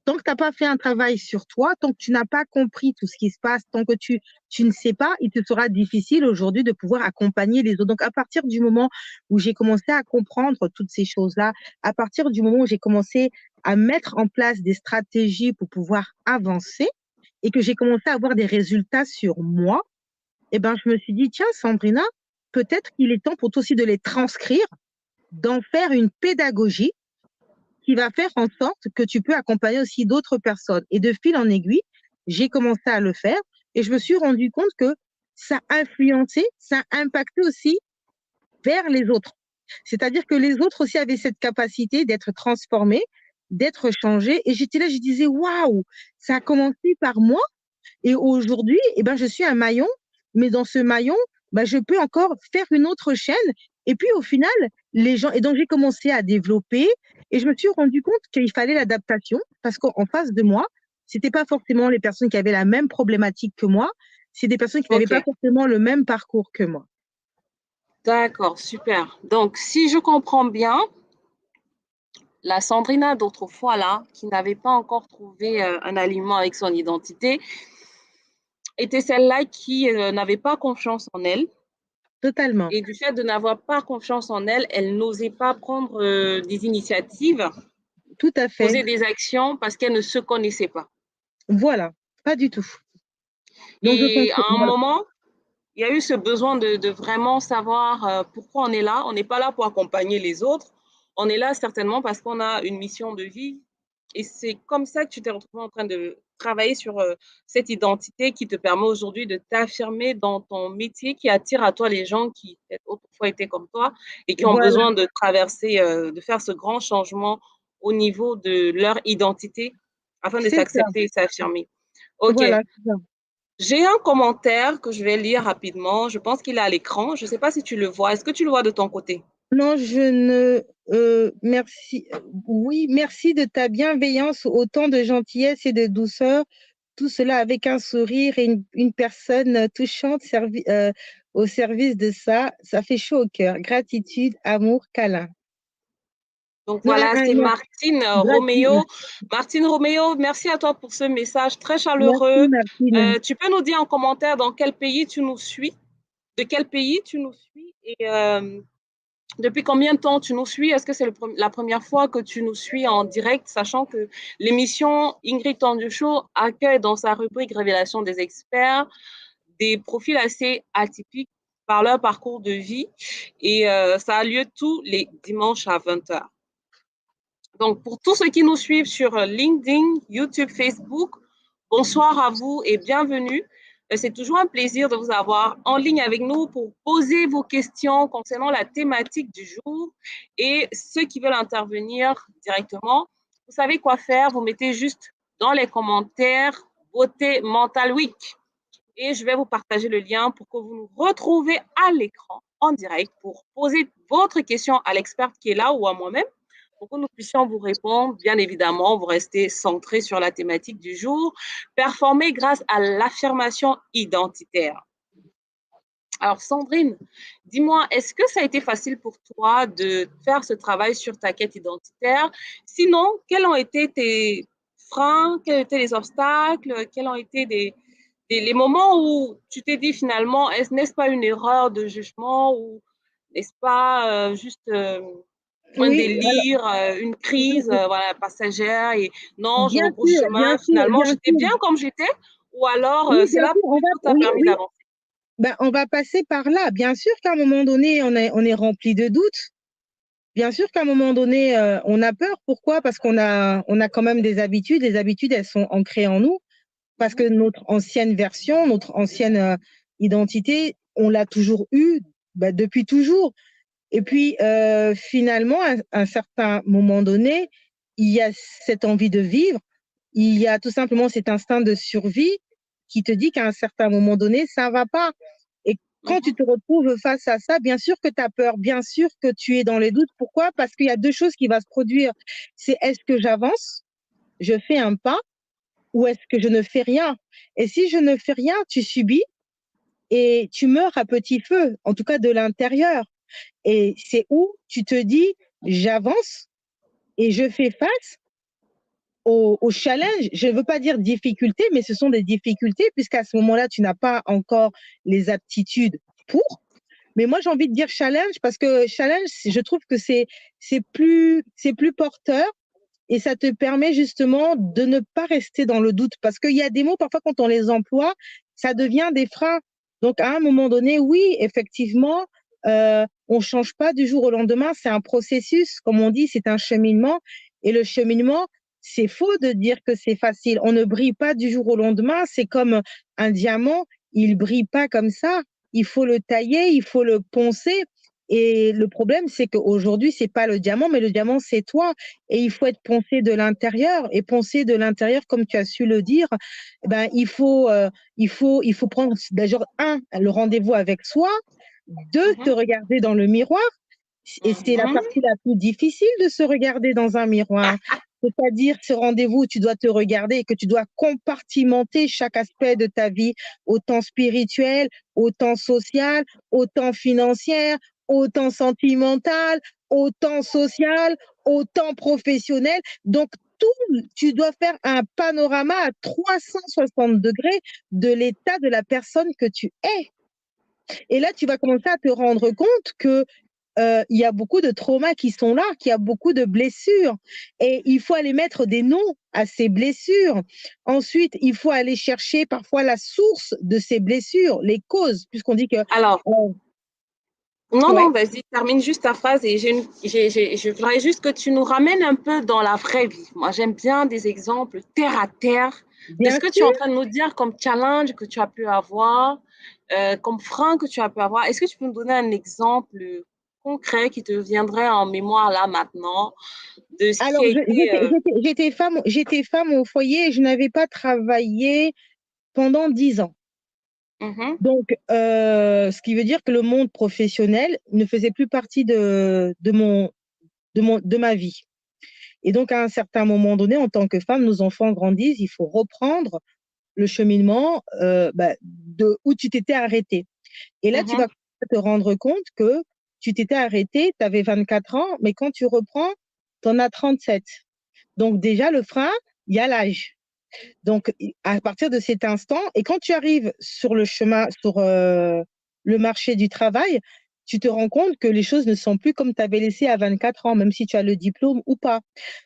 Speaker 2: Tant que tu n'as pas fait un travail sur toi, tant que tu n'as pas compris tout ce qui se passe, tant que tu ne sais pas, il te sera difficile aujourd'hui de pouvoir accompagner les autres. Donc, à partir du moment où j'ai commencé à comprendre toutes ces choses-là, à partir du moment où j'ai commencé à mettre en place des stratégies pour pouvoir avancer et que j'ai commencé à avoir des résultats sur moi, je me suis dit, tiens, Sandrina, peut-être qu'il est temps pour toi aussi de les transcrire, d'en faire une pédagogie qui va faire en sorte que tu peux accompagner aussi d'autres personnes. Et de fil en aiguille, j'ai commencé à le faire et je me suis rendu compte que ça influençait, ça impactait aussi vers les autres. C'est-à-dire que les autres aussi avaient cette capacité d'être transformés, d'être changés. Et j'étais là, je disais, waouh, ça a commencé par moi. Et aujourd'hui, je suis un maillon, mais dans ce maillon, je peux encore faire une autre chaîne. Et puis au final, les gens, et donc j'ai commencé à développer et je me suis rendu compte qu'il fallait l'adaptation parce qu'en face de moi, c'était pas forcément les personnes qui avaient la même problématique que moi, c'est des personnes qui n'avaient
Speaker 1: Ok,
Speaker 2: pas forcément le même parcours que moi.
Speaker 1: d'accord, super. Donc, si je comprends bien, la Sandrina d'autrefois, là, qui n'avait pas encore trouvé un aliment avec son identité, était celle-là qui n'avait pas confiance en elle.
Speaker 2: Totalement.
Speaker 1: Et du fait de n'avoir pas confiance en elle, elle n'osait pas prendre des initiatives,
Speaker 2: Tout à fait.
Speaker 1: poser des actions parce qu'elle ne se connaissait pas.
Speaker 2: Voilà. Pas du tout. Donc je pense
Speaker 1: Et
Speaker 2: que
Speaker 1: à un
Speaker 2: voilà.
Speaker 1: moment, il y a eu ce besoin de vraiment savoir pourquoi on est là. On n'est pas là pour accompagner les autres. On est là certainement parce qu'on a une mission de vie. Et c'est comme ça que tu t'es retrouvé en train de travailler sur cette identité qui te permet aujourd'hui de t'affirmer dans ton métier, qui attire à toi les gens qui autrefois étaient comme toi et qui ont
Speaker 2: Voilà,
Speaker 1: besoin de traverser, de faire ce grand changement au niveau de leur identité afin de
Speaker 2: c'est ça.
Speaker 1: s'accepter et s'affirmer. OK.
Speaker 2: Voilà, c'est ça.
Speaker 1: J'ai un commentaire que je vais lire rapidement. Je pense qu'il est à l'écran. Je ne sais pas si tu le vois. Est-ce que tu le vois de ton côté?
Speaker 2: Non, je ne. Merci. Oui, merci de ta bienveillance, autant de gentillesse et de douceur. Tout cela avec un sourire et une personne touchante au service de ça. Ça fait chaud au cœur. Gratitude, amour, câlin.
Speaker 1: Donc
Speaker 2: Non,
Speaker 1: voilà, c'est
Speaker 2: non,
Speaker 1: Martine
Speaker 2: gratitude.
Speaker 1: Roméo. Martine Roméo, merci à toi pour ce message très
Speaker 2: Merci,
Speaker 1: chaleureux.
Speaker 2: Martine.
Speaker 1: Tu peux nous dire en commentaire dans quel pays tu nous suis, de quel pays tu nous suis et depuis combien de temps tu nous suis? Est-ce que c'est la première fois que tu nous suis en direct, sachant que l'émission Ingrid Tendu Show accueille dans sa rubrique Révélation des experts des profils assez atypiques par leur parcours de vie et ça a lieu tous les dimanches à 20h. Donc, pour tous ceux qui nous suivent sur LinkedIn, YouTube, Facebook, bonsoir à vous et bienvenue. C'est toujours un plaisir de vous avoir en ligne avec nous pour poser vos questions concernant la thématique du jour. Et ceux qui veulent intervenir directement, vous savez quoi faire. Vous mettez juste dans les commentaires Beauté Mental Week. Et je vais vous partager le lien pour que vous nous retrouvez à l'écran en direct pour poser votre question à l'experte qui est là ou à moi-même pour que nous puissions vous répondre. Bien évidemment, vous restez centré sur la thématique du jour, performer grâce à l'affirmation identitaire. Alors, Sandrine, dis-moi, est-ce que ça a été facile pour toi de faire ce travail sur ta quête identitaire? Sinon, quels ont été tes freins, quels étaient les obstacles, quels ont été les moments où tu t'es dit finalement, n'est-ce pas une erreur de jugement ou n'est-ce pas juste un
Speaker 2: Oui, alors,
Speaker 1: délire, une crise voilà, passagère et non, je
Speaker 2: bien
Speaker 1: rebrousse
Speaker 2: sûr,
Speaker 1: chemin, finalement
Speaker 2: bien
Speaker 1: j'étais
Speaker 2: sûr.
Speaker 1: bien comme j'étais ou alors
Speaker 2: Oui, bien
Speaker 1: cela
Speaker 2: sûr,
Speaker 1: plutôt t'a
Speaker 2: oui,
Speaker 1: permis
Speaker 2: oui.
Speaker 1: d'avancer.
Speaker 2: Ben, on va passer par là. Bien sûr qu'à un moment donné, on est rempli de doutes. Bien sûr qu'à un moment donné, on a peur. Pourquoi? Parce qu'on a quand même des habitudes. Les habitudes, elles sont ancrées en nous. Parce que notre ancienne version, notre ancienne identité, on l'a toujours eue ben, depuis toujours. Et puis, finalement, à un certain moment donné, il y a cette envie de vivre. Il y a tout simplement cet instinct de survie qui te dit qu'à un certain moment donné, ça va pas. Et quand tu
Speaker 1: Mhm,
Speaker 2: te retrouves face à ça, bien sûr que tu as peur, bien sûr que tu es dans les doutes. Pourquoi? Parce qu'il y a deux choses qui vont se produire. C'est est-ce que j'avance, je fais un pas, ou est-ce que je ne fais rien? Et si je ne fais rien, tu subis et tu meurs à petit feu, en tout cas de l'intérieur. Et c'est où tu te dis, j'avance et je fais face au challenge. Je ne veux pas dire difficulté, mais ce sont des difficultés puisqu'à ce moment-là, tu n'as pas encore les aptitudes pour. Mais moi, j'ai envie de dire challenge parce que challenge, je trouve que c'est plus porteur et ça te permet justement de ne pas rester dans le doute parce qu'il y a des mots, parfois, quand on les emploie, ça devient des freins. Donc, à un moment donné, oui, effectivement, on ne change pas du jour au lendemain. C'est un processus, comme on dit, c'est un cheminement. Et le cheminement, c'est faux de dire que c'est facile. On ne brille pas du jour au lendemain. C'est comme un diamant, il ne brille pas comme ça. Il faut le tailler, il faut le poncer. Et le problème, c'est qu'aujourd'hui, c'est pas le diamant, mais le diamant, c'est toi. Et il faut être poncé de l'intérieur. Et poncé de l'intérieur, comme tu as su le dire, ben, il faut prendre d'abord, le rendez-vous avec soi, deux, te
Speaker 1: mhm,
Speaker 2: regarder dans le miroir. Et c'est la
Speaker 1: mhm.
Speaker 2: partie la plus difficile de se regarder dans un miroir. C'est-à-dire ce rendez-vous où tu dois te regarder et que tu dois compartimenter chaque aspect de ta vie, autant spirituel, autant social, autant financière, autant sentimental, autant social, autant professionnel. Donc, tu dois faire un panorama à 360 degrés de l'état de la personne que tu es. Et là, tu vas commencer à te rendre compte que il y a beaucoup de traumas qui sont là, qu'il y a beaucoup de blessures. Et il faut aller mettre des noms à ces blessures. Ensuite, il faut aller chercher parfois la source de ces blessures, les causes, puisqu'on dit que...
Speaker 1: Alors, non,
Speaker 2: ouais,
Speaker 1: non, vas-y, termine juste ta phrase et je voudrais juste que tu nous ramènes un peu dans la vraie vie. Moi, j'aime bien des exemples terre à terre de
Speaker 2: bien
Speaker 1: ce que tu es en
Speaker 2: sûr.
Speaker 1: train de nous dire comme challenge que tu as pu avoir, comme frein que tu as pu avoir. Est-ce que tu peux nous donner un exemple concret qui te viendrait en mémoire là maintenant de ce qui
Speaker 2: Alors,
Speaker 1: a été...
Speaker 2: j'étais femme au foyer et je n'avais pas travaillé pendant 10 ans.
Speaker 1: Mhm,
Speaker 2: Donc, ce qui veut dire que le monde professionnel ne faisait plus partie de ma vie. Et donc, à un certain moment donné, en tant que femme, nos enfants grandissent, il faut reprendre le cheminement de où tu t'étais arrêté. Et là, tu
Speaker 1: mhm,
Speaker 2: vas te rendre compte que tu t'étais arrêté, tu avais 24 ans, mais quand tu reprends, tu en as 37. Donc déjà, le frein, il y a l'âge. Donc, à partir de cet instant, et quand tu arrives sur le chemin, sur le marché du travail, tu te rends compte que les choses ne sont plus comme tu avais laissé à 24 ans, même si tu as le diplôme ou pas.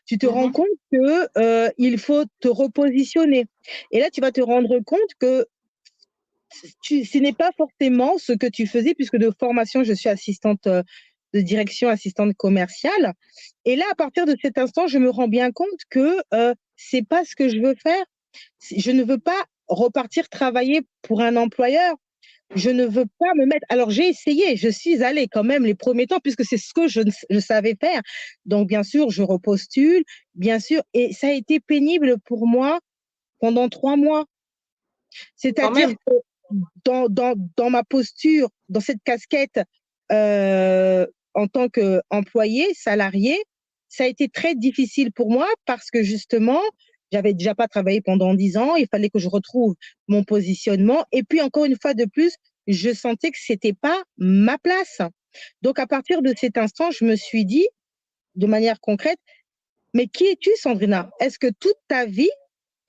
Speaker 2: Tu te rends
Speaker 1: mhm.
Speaker 2: compte que il faut te repositionner. Et là, tu vas te rendre compte que ce n'est pas forcément ce que tu faisais, puisque de formation, je suis assistante de direction assistante commerciale. Et là, à partir de cet instant, je me rends bien compte que c'est pas ce que je veux faire. Je ne veux pas repartir travailler pour un employeur. Je ne veux pas me mettre. Alors, j'ai essayé, je suis allée quand même les premiers temps, puisque c'est ce que je savais faire. Donc, bien sûr, je repostule, bien sûr, et ça a été pénible pour moi pendant 3 mois.
Speaker 1: Quand
Speaker 2: C'est-à-dire
Speaker 1: même.
Speaker 2: que dans ma posture, dans cette casquette euh, en tant qu'employé, salarié, ça a été très difficile pour moi parce que justement, j'avais déjà pas travaillé pendant 10 ans, il fallait que je retrouve mon positionnement. Et puis, encore une fois de plus, je sentais que c'était pas ma place. Donc, à partir de cet instant, je me suis dit, de manière concrète, mais qui es-tu, Sandrina? Est-ce que toute ta vie,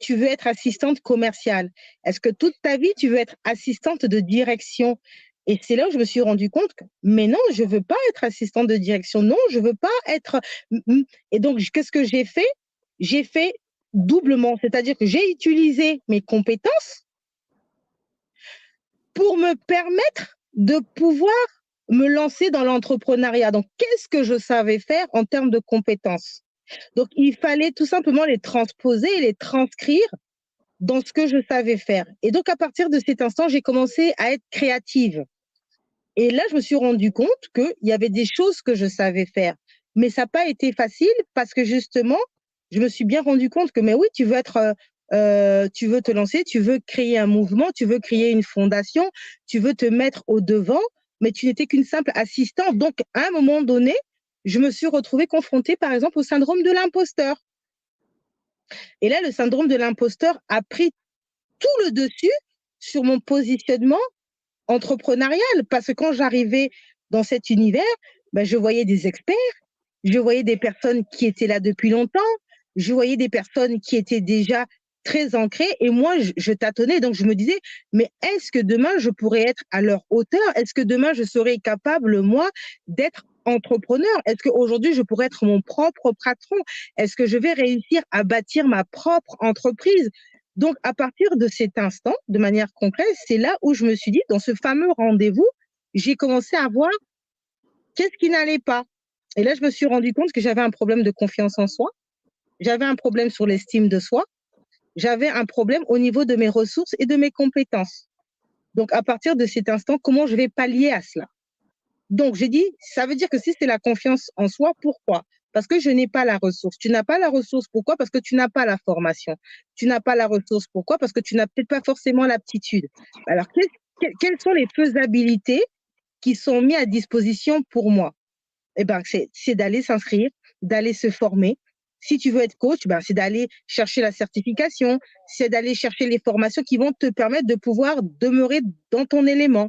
Speaker 2: tu veux être assistante commerciale? Est-ce que toute ta vie, tu veux être assistante de direction? Et c'est là où je me suis rendu compte que, mais non, je veux pas être assistante de direction. Non, je veux pas être. Et donc, qu'est-ce que j'ai fait? J'ai fait doublement, c'est-à-dire que j'ai utilisé mes compétences pour me permettre de pouvoir me lancer dans l'entrepreneuriat. Donc, qu'est-ce que je savais faire en termes de compétences? Donc, il fallait tout simplement les transposer et les transcrire dans ce que je savais faire. Et donc, à partir de cet instant, j'ai commencé à être créative. Et là, je me suis rendu compte qu'il y avait des choses que je savais faire. Mais ça n'a pas été facile parce que justement, je me suis bien rendu compte que, mais oui, tu veux te lancer, tu veux créer un mouvement, tu veux créer une fondation, tu veux te mettre au devant, mais tu n'étais qu'une simple assistante. Donc, à un moment donné, je me suis retrouvée confrontée, par exemple, au syndrome de l'imposteur. Et là, le syndrome de l'imposteur a pris tout le dessus sur mon positionnement entrepreneurial. Parce que quand j'arrivais dans cet univers, ben, je voyais des experts, je voyais des personnes qui étaient là depuis longtemps, je voyais des personnes qui étaient déjà très ancrées et moi, je tâtonnais. Donc, je me disais, mais est-ce que demain, je pourrais être à leur hauteur? Est-ce que demain, je serais capable, moi, d'être entrepreneur? Est-ce qu'aujourd'hui, je pourrais être mon propre patron? Est-ce que je vais réussir à bâtir ma propre entreprise? Donc, à partir de cet instant, de manière concrète, c'est là où je me suis dit, dans ce fameux rendez-vous, j'ai commencé à voir qu'est-ce qui n'allait pas. Et là, je me suis rendu compte que j'avais un problème de confiance en soi, j'avais un problème sur l'estime de soi, j'avais un problème au niveau de mes ressources et de mes compétences. Donc, à partir de cet instant, comment je vais pallier à cela? Donc, j'ai dit, ça veut dire que si c'est la confiance en soi, pourquoi? Parce que je n'ai pas la ressource. Tu n'as pas la ressource, pourquoi? Parce que tu n'as pas la formation. Tu n'as pas la ressource, pourquoi? Parce que tu n'as peut-être pas forcément l'aptitude. Alors, quelles sont les faisabilités qui sont mises à disposition pour moi? Eh ben, c'est d'aller s'inscrire, d'aller se former. Si tu veux être coach, ben, c'est d'aller chercher la certification, c'est d'aller chercher les formations qui vont te permettre de pouvoir demeurer dans ton élément.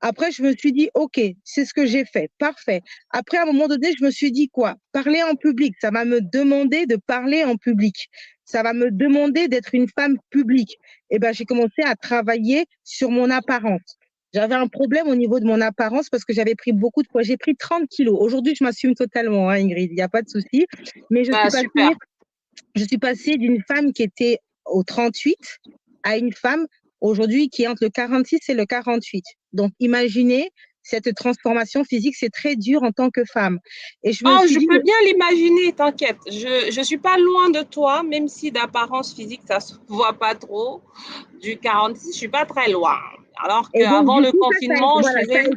Speaker 2: Après, je me suis dit, OK, c'est ce que j'ai fait, parfait. Après, à un moment donné, je me suis dit quoi? Parler en public, ça va me demander de parler en public. Ça va me demander d'être une femme publique. Eh ben, j'ai commencé à travailler sur mon apparence. J'avais un problème au niveau de mon apparence parce que j'avais pris beaucoup de poids. J'ai pris 30 kilos. Aujourd'hui, je m'assume totalement, hein, Ingrid, il n'y a pas de souci. Mais
Speaker 1: Ah, super.
Speaker 2: je suis passée d'une femme qui était au 38 à une femme aujourd'hui qui est entre le 46 et le 48. Donc, imaginez cette transformation physique, c'est très dur en tant que femme. Et je me
Speaker 1: Oh,
Speaker 2: suis
Speaker 1: je
Speaker 2: dit,
Speaker 1: peux bien l'imaginer, t'inquiète. Je suis pas loin de toi, même si d'apparence physique, ça se voit pas trop. Du 46, je suis pas très loin. Alors
Speaker 2: et donc,
Speaker 1: qu'avant
Speaker 2: du
Speaker 1: le
Speaker 2: coup,
Speaker 1: confinement, je faisais.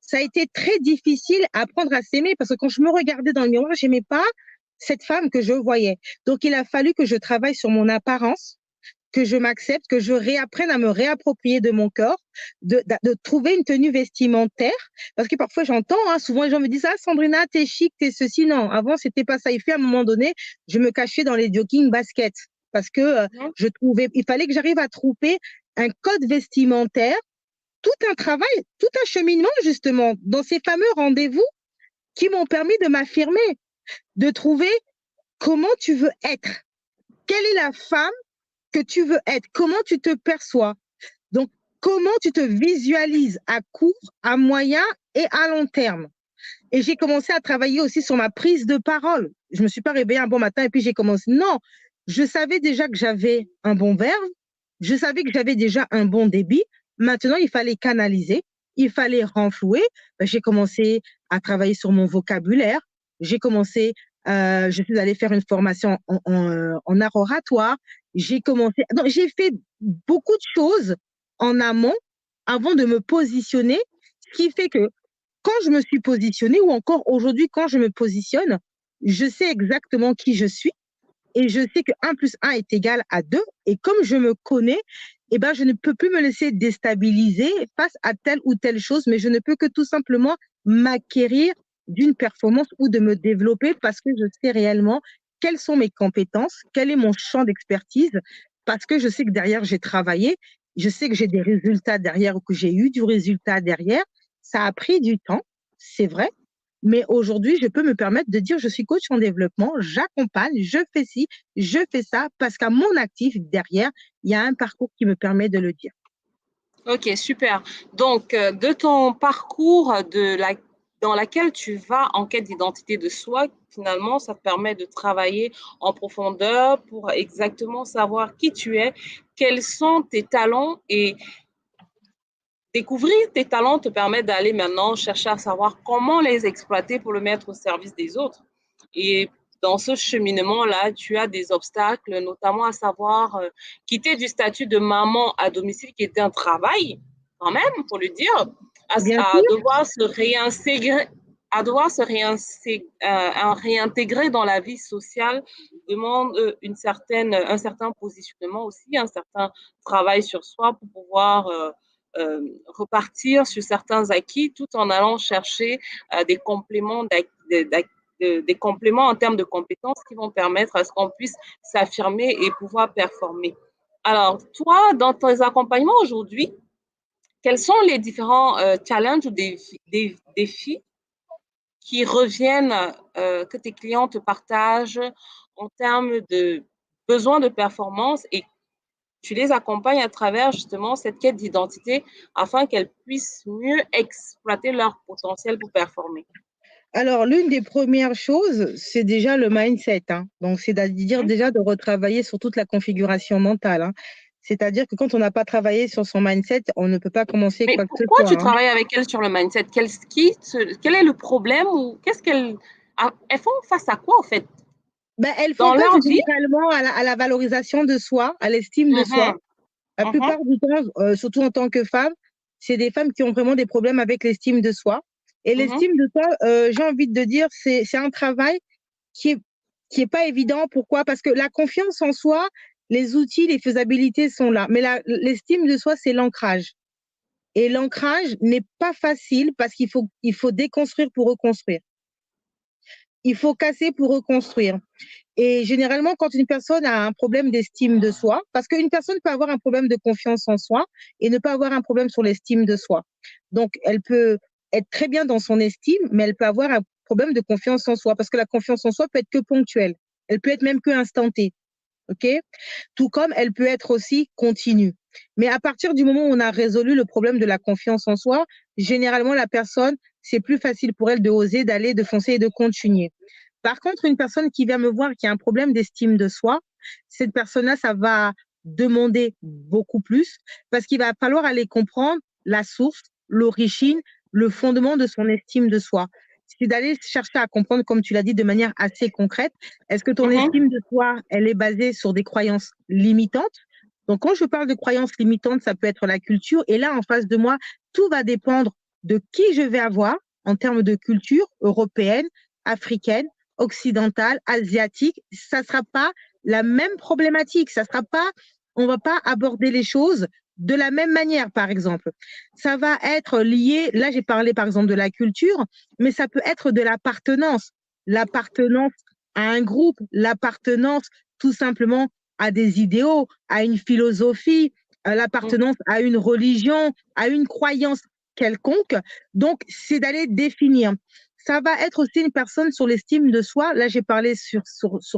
Speaker 2: ça a été très difficile à apprendre à s'aimer parce que quand je me regardais dans le miroir, j'aimais pas cette femme que je voyais. Donc, il a fallu que je travaille sur mon apparence, que je m'accepte, que je réapprenne à me réapproprier de mon corps, de trouver une tenue vestimentaire. Parce que parfois, j'entends, hein, souvent les gens me disent, ah, Sandrina, t'es chic, t'es ceci. Non, avant, c'était pas ça. Et puis, à un moment donné, je me cachais dans les jogging baskets parce que je trouvais, il fallait que j'arrive à trouver un code vestimentaire, tout un travail, tout un cheminement, justement, dans ces fameux rendez-vous qui m'ont permis de m'affirmer, de trouver comment tu veux être. Quelle est la femme que tu veux être? Comment tu te perçois? Donc, comment tu te visualises à court, à moyen et à long terme? Et j'ai commencé à travailler aussi sur ma prise de parole. Je ne me suis pas réveillée un bon matin et puis j'ai commencé. Non, je savais déjà que j'avais un bon verbe, je savais que j'avais déjà un bon débit. Maintenant, il fallait canaliser, il fallait renflouer. Ben, j'ai commencé à travailler sur mon vocabulaire. Je suis allée faire une formation en art oratoire. J'ai fait beaucoup de choses en amont avant de me positionner, ce qui fait que quand je me suis positionnée ou encore aujourd'hui, quand je me positionne, je sais exactement qui je suis et je sais que 1 plus 1 est égal à 2. Et comme je me connais, eh ben, je ne peux plus me laisser déstabiliser face à telle ou telle chose, mais je ne peux que tout simplement m'acquérir d'une performance ou de me développer parce que je sais réellement quelles sont mes compétences, quel est mon champ d'expertise, parce que je sais que derrière, j'ai travaillé, je sais que j'ai des résultats derrière ou que j'ai eu du résultat derrière. Ça a pris du temps, c'est vrai, mais aujourd'hui, je peux me permettre de dire, je suis coach en développement, j'accompagne, je fais ci, je fais ça, parce qu'à mon actif, derrière, il y a un parcours qui me permet de le dire.
Speaker 1: Ok, super. Donc, de ton parcours dans laquelle tu vas en quête d'identité de soi, finalement, ça te permet de travailler en profondeur pour exactement savoir qui tu es, quels sont tes talents et découvrir tes talents te permet d'aller maintenant chercher à savoir comment les exploiter pour le mettre au service des autres. Et dans ce cheminement-là, tu as des obstacles, notamment à savoir quitter du statut de maman à domicile, qui était un travail, quand même, pour le dire,
Speaker 2: Bien
Speaker 1: à
Speaker 2: sûr,
Speaker 1: devoir se réintégrer, réintégrer dans la vie sociale demande un certain positionnement aussi, un certain travail sur soi pour pouvoir repartir sur certains acquis tout en allant chercher des compléments des compléments en termes de compétences qui vont permettre à ce qu'on puisse s'affirmer et pouvoir performer. Alors, toi, dans tes accompagnements aujourd'hui, quels sont les différents challenges ou défis qui reviennent, que tes clients te partagent en termes de besoins de performance et tu les accompagnes à travers justement cette quête d'identité afin qu'elles puissent mieux exploiter leur potentiel pour performer.
Speaker 2: alors, l'une des premières choses, c'est déjà le mindset, hein. Donc, c'est-à-dire déjà de retravailler sur toute la configuration mentale, hein. C'est-à-dire que quand on n'a pas travaillé sur son mindset, on ne peut pas commencer
Speaker 1: Mais
Speaker 2: quoi que ce
Speaker 1: pourquoi
Speaker 2: soit,
Speaker 1: tu
Speaker 2: hein.
Speaker 1: travailles avec elles sur le mindset? Quel est le problème ou qu'est-ce elles font face à quoi en fait
Speaker 2: Ben, elles font
Speaker 1: dans
Speaker 2: face
Speaker 1: leur vie?
Speaker 2: généralement à la valorisation de soi, à l'estime de soi.
Speaker 1: Mhm,
Speaker 2: La
Speaker 1: mhm,
Speaker 2: plupart du temps, surtout en tant que femme, c'est des femmes qui ont vraiment des problèmes avec l'estime de soi. Et
Speaker 1: mhm,
Speaker 2: l'estime de soi, j'ai envie de dire, c'est un travail qui est, qui est pas évident. Pourquoi? Parce que la confiance en soi, les outils, les faisabilités sont là. Mais l'estime de soi, c'est l'ancrage. Et l'ancrage n'est pas facile parce il faut déconstruire pour reconstruire. Il faut casser pour reconstruire. Et généralement, quand une personne a un problème d'estime de soi, parce qu'une personne peut avoir un problème de confiance en soi et ne pas avoir un problème sur l'estime de soi. Donc, elle peut être très bien dans son estime, mais elle peut avoir un problème de confiance en soi, parce que la confiance en soi peut être que ponctuelle. Elle peut être même que instantée. OK? Tout comme elle peut être aussi continue. Mais à partir du moment où on a résolu le problème de la confiance en soi, généralement, la personne, c'est plus facile pour elle de oser, d'aller, de foncer et de continuer. Par contre, une personne qui vient me voir qui a un problème d'estime de soi, cette personne-là, ça va demander beaucoup plus parce qu'il va falloir aller comprendre la source, l'origine, le fondement de son estime de soi. C'est d'aller chercher à comprendre, comme tu l'as dit, de manière assez concrète, est-ce que ton
Speaker 1: mhm.
Speaker 2: estime de soi, elle est basée sur des croyances limitantes? Donc, quand je parle de croyances limitantes, ça peut être la culture. Et là, en face de moi, tout va dépendre de qui je vais avoir en termes de culture européenne, africaine, occidentale, asiatique. Ça sera pas la même problématique. Ça sera pas, on va pas aborder les choses de la même manière, par exemple. Ça va être lié, là, j'ai parlé, par exemple, de la culture, mais ça peut être de l'appartenance à un groupe, l'appartenance tout simplement à des idéaux, à une philosophie, l'appartenance à une religion, à une croyance quelconque. Donc, c'est d'aller définir. Ça va être aussi une personne sur l'estime de soi. Là, j'ai parlé sur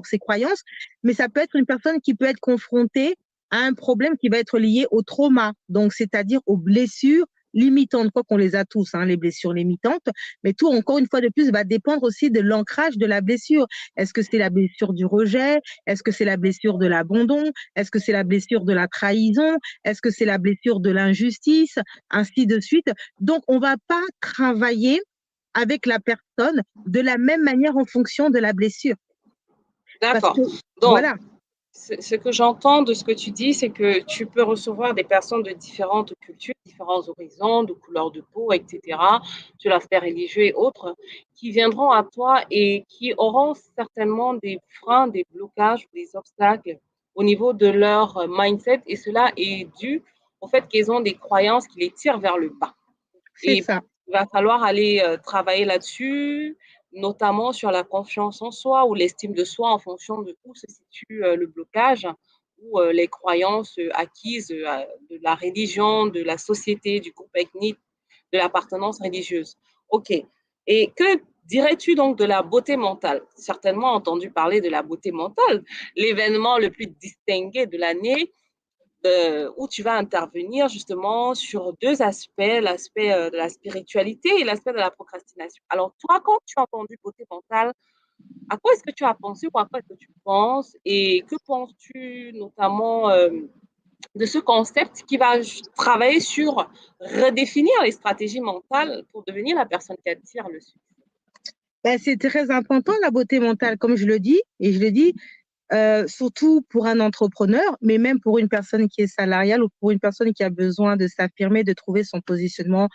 Speaker 2: ses croyances, mais ça peut être une personne qui peut être confrontée à un problème qui va être lié au trauma, donc c'est-à-dire aux blessures limitantes, quoi qu'on les a tous, hein, les blessures limitantes, mais tout, encore une fois de plus, va dépendre aussi de l'ancrage de la blessure. Est-ce que c'est la blessure du rejet? Est-ce que c'est la blessure de l'abandon? Est-ce que c'est la blessure de la trahison? Est-ce que c'est la blessure de l'injustice? Ainsi de suite. Donc, on ne va pas travailler avec la personne de la même manière en fonction de la blessure. Parce
Speaker 1: D'accord.
Speaker 2: que,
Speaker 1: Donc,
Speaker 2: voilà,
Speaker 1: ce que j'entends de ce que tu dis, c'est que tu peux recevoir des personnes de différentes cultures, différents horizons, de couleurs de peau, etc., sur l'aspect religieux et autres, qui viendront à toi et qui auront certainement des freins, des blocages, des obstacles au niveau de leur mindset. Et cela est dû au fait qu'ils ont des croyances qui les tirent vers le bas.
Speaker 2: c'est
Speaker 1: Et
Speaker 2: ça.
Speaker 1: il va falloir aller travailler là-dessus, notamment sur la confiance en soi ou l'estime de soi en fonction de où se situe le blocage ou les croyances acquises de la religion, de la société, du groupe ethnique, de l'appartenance religieuse. OK. Et que dirais-tu donc de la beauté mentale? Certainement entendu parler de la beauté mentale, l'événement le plus distingué de l'année où tu vas intervenir justement sur deux aspects, l'aspect de la spiritualité et l'aspect de la procrastination. Alors, toi, quand tu as entendu beauté mentale, à quoi est-ce que tu as pensé ou à quoi est-ce que tu penses et que penses-tu notamment de ce concept qui va travailler sur redéfinir les stratégies mentales pour devenir la personne qui attire le succès?
Speaker 2: Ben, c'est très important, la beauté mentale, comme je le dis, et je le dis, surtout pour un entrepreneur, mais même pour une personne qui est salariale ou pour une personne qui a besoin de s'affirmer, de trouver son positionnement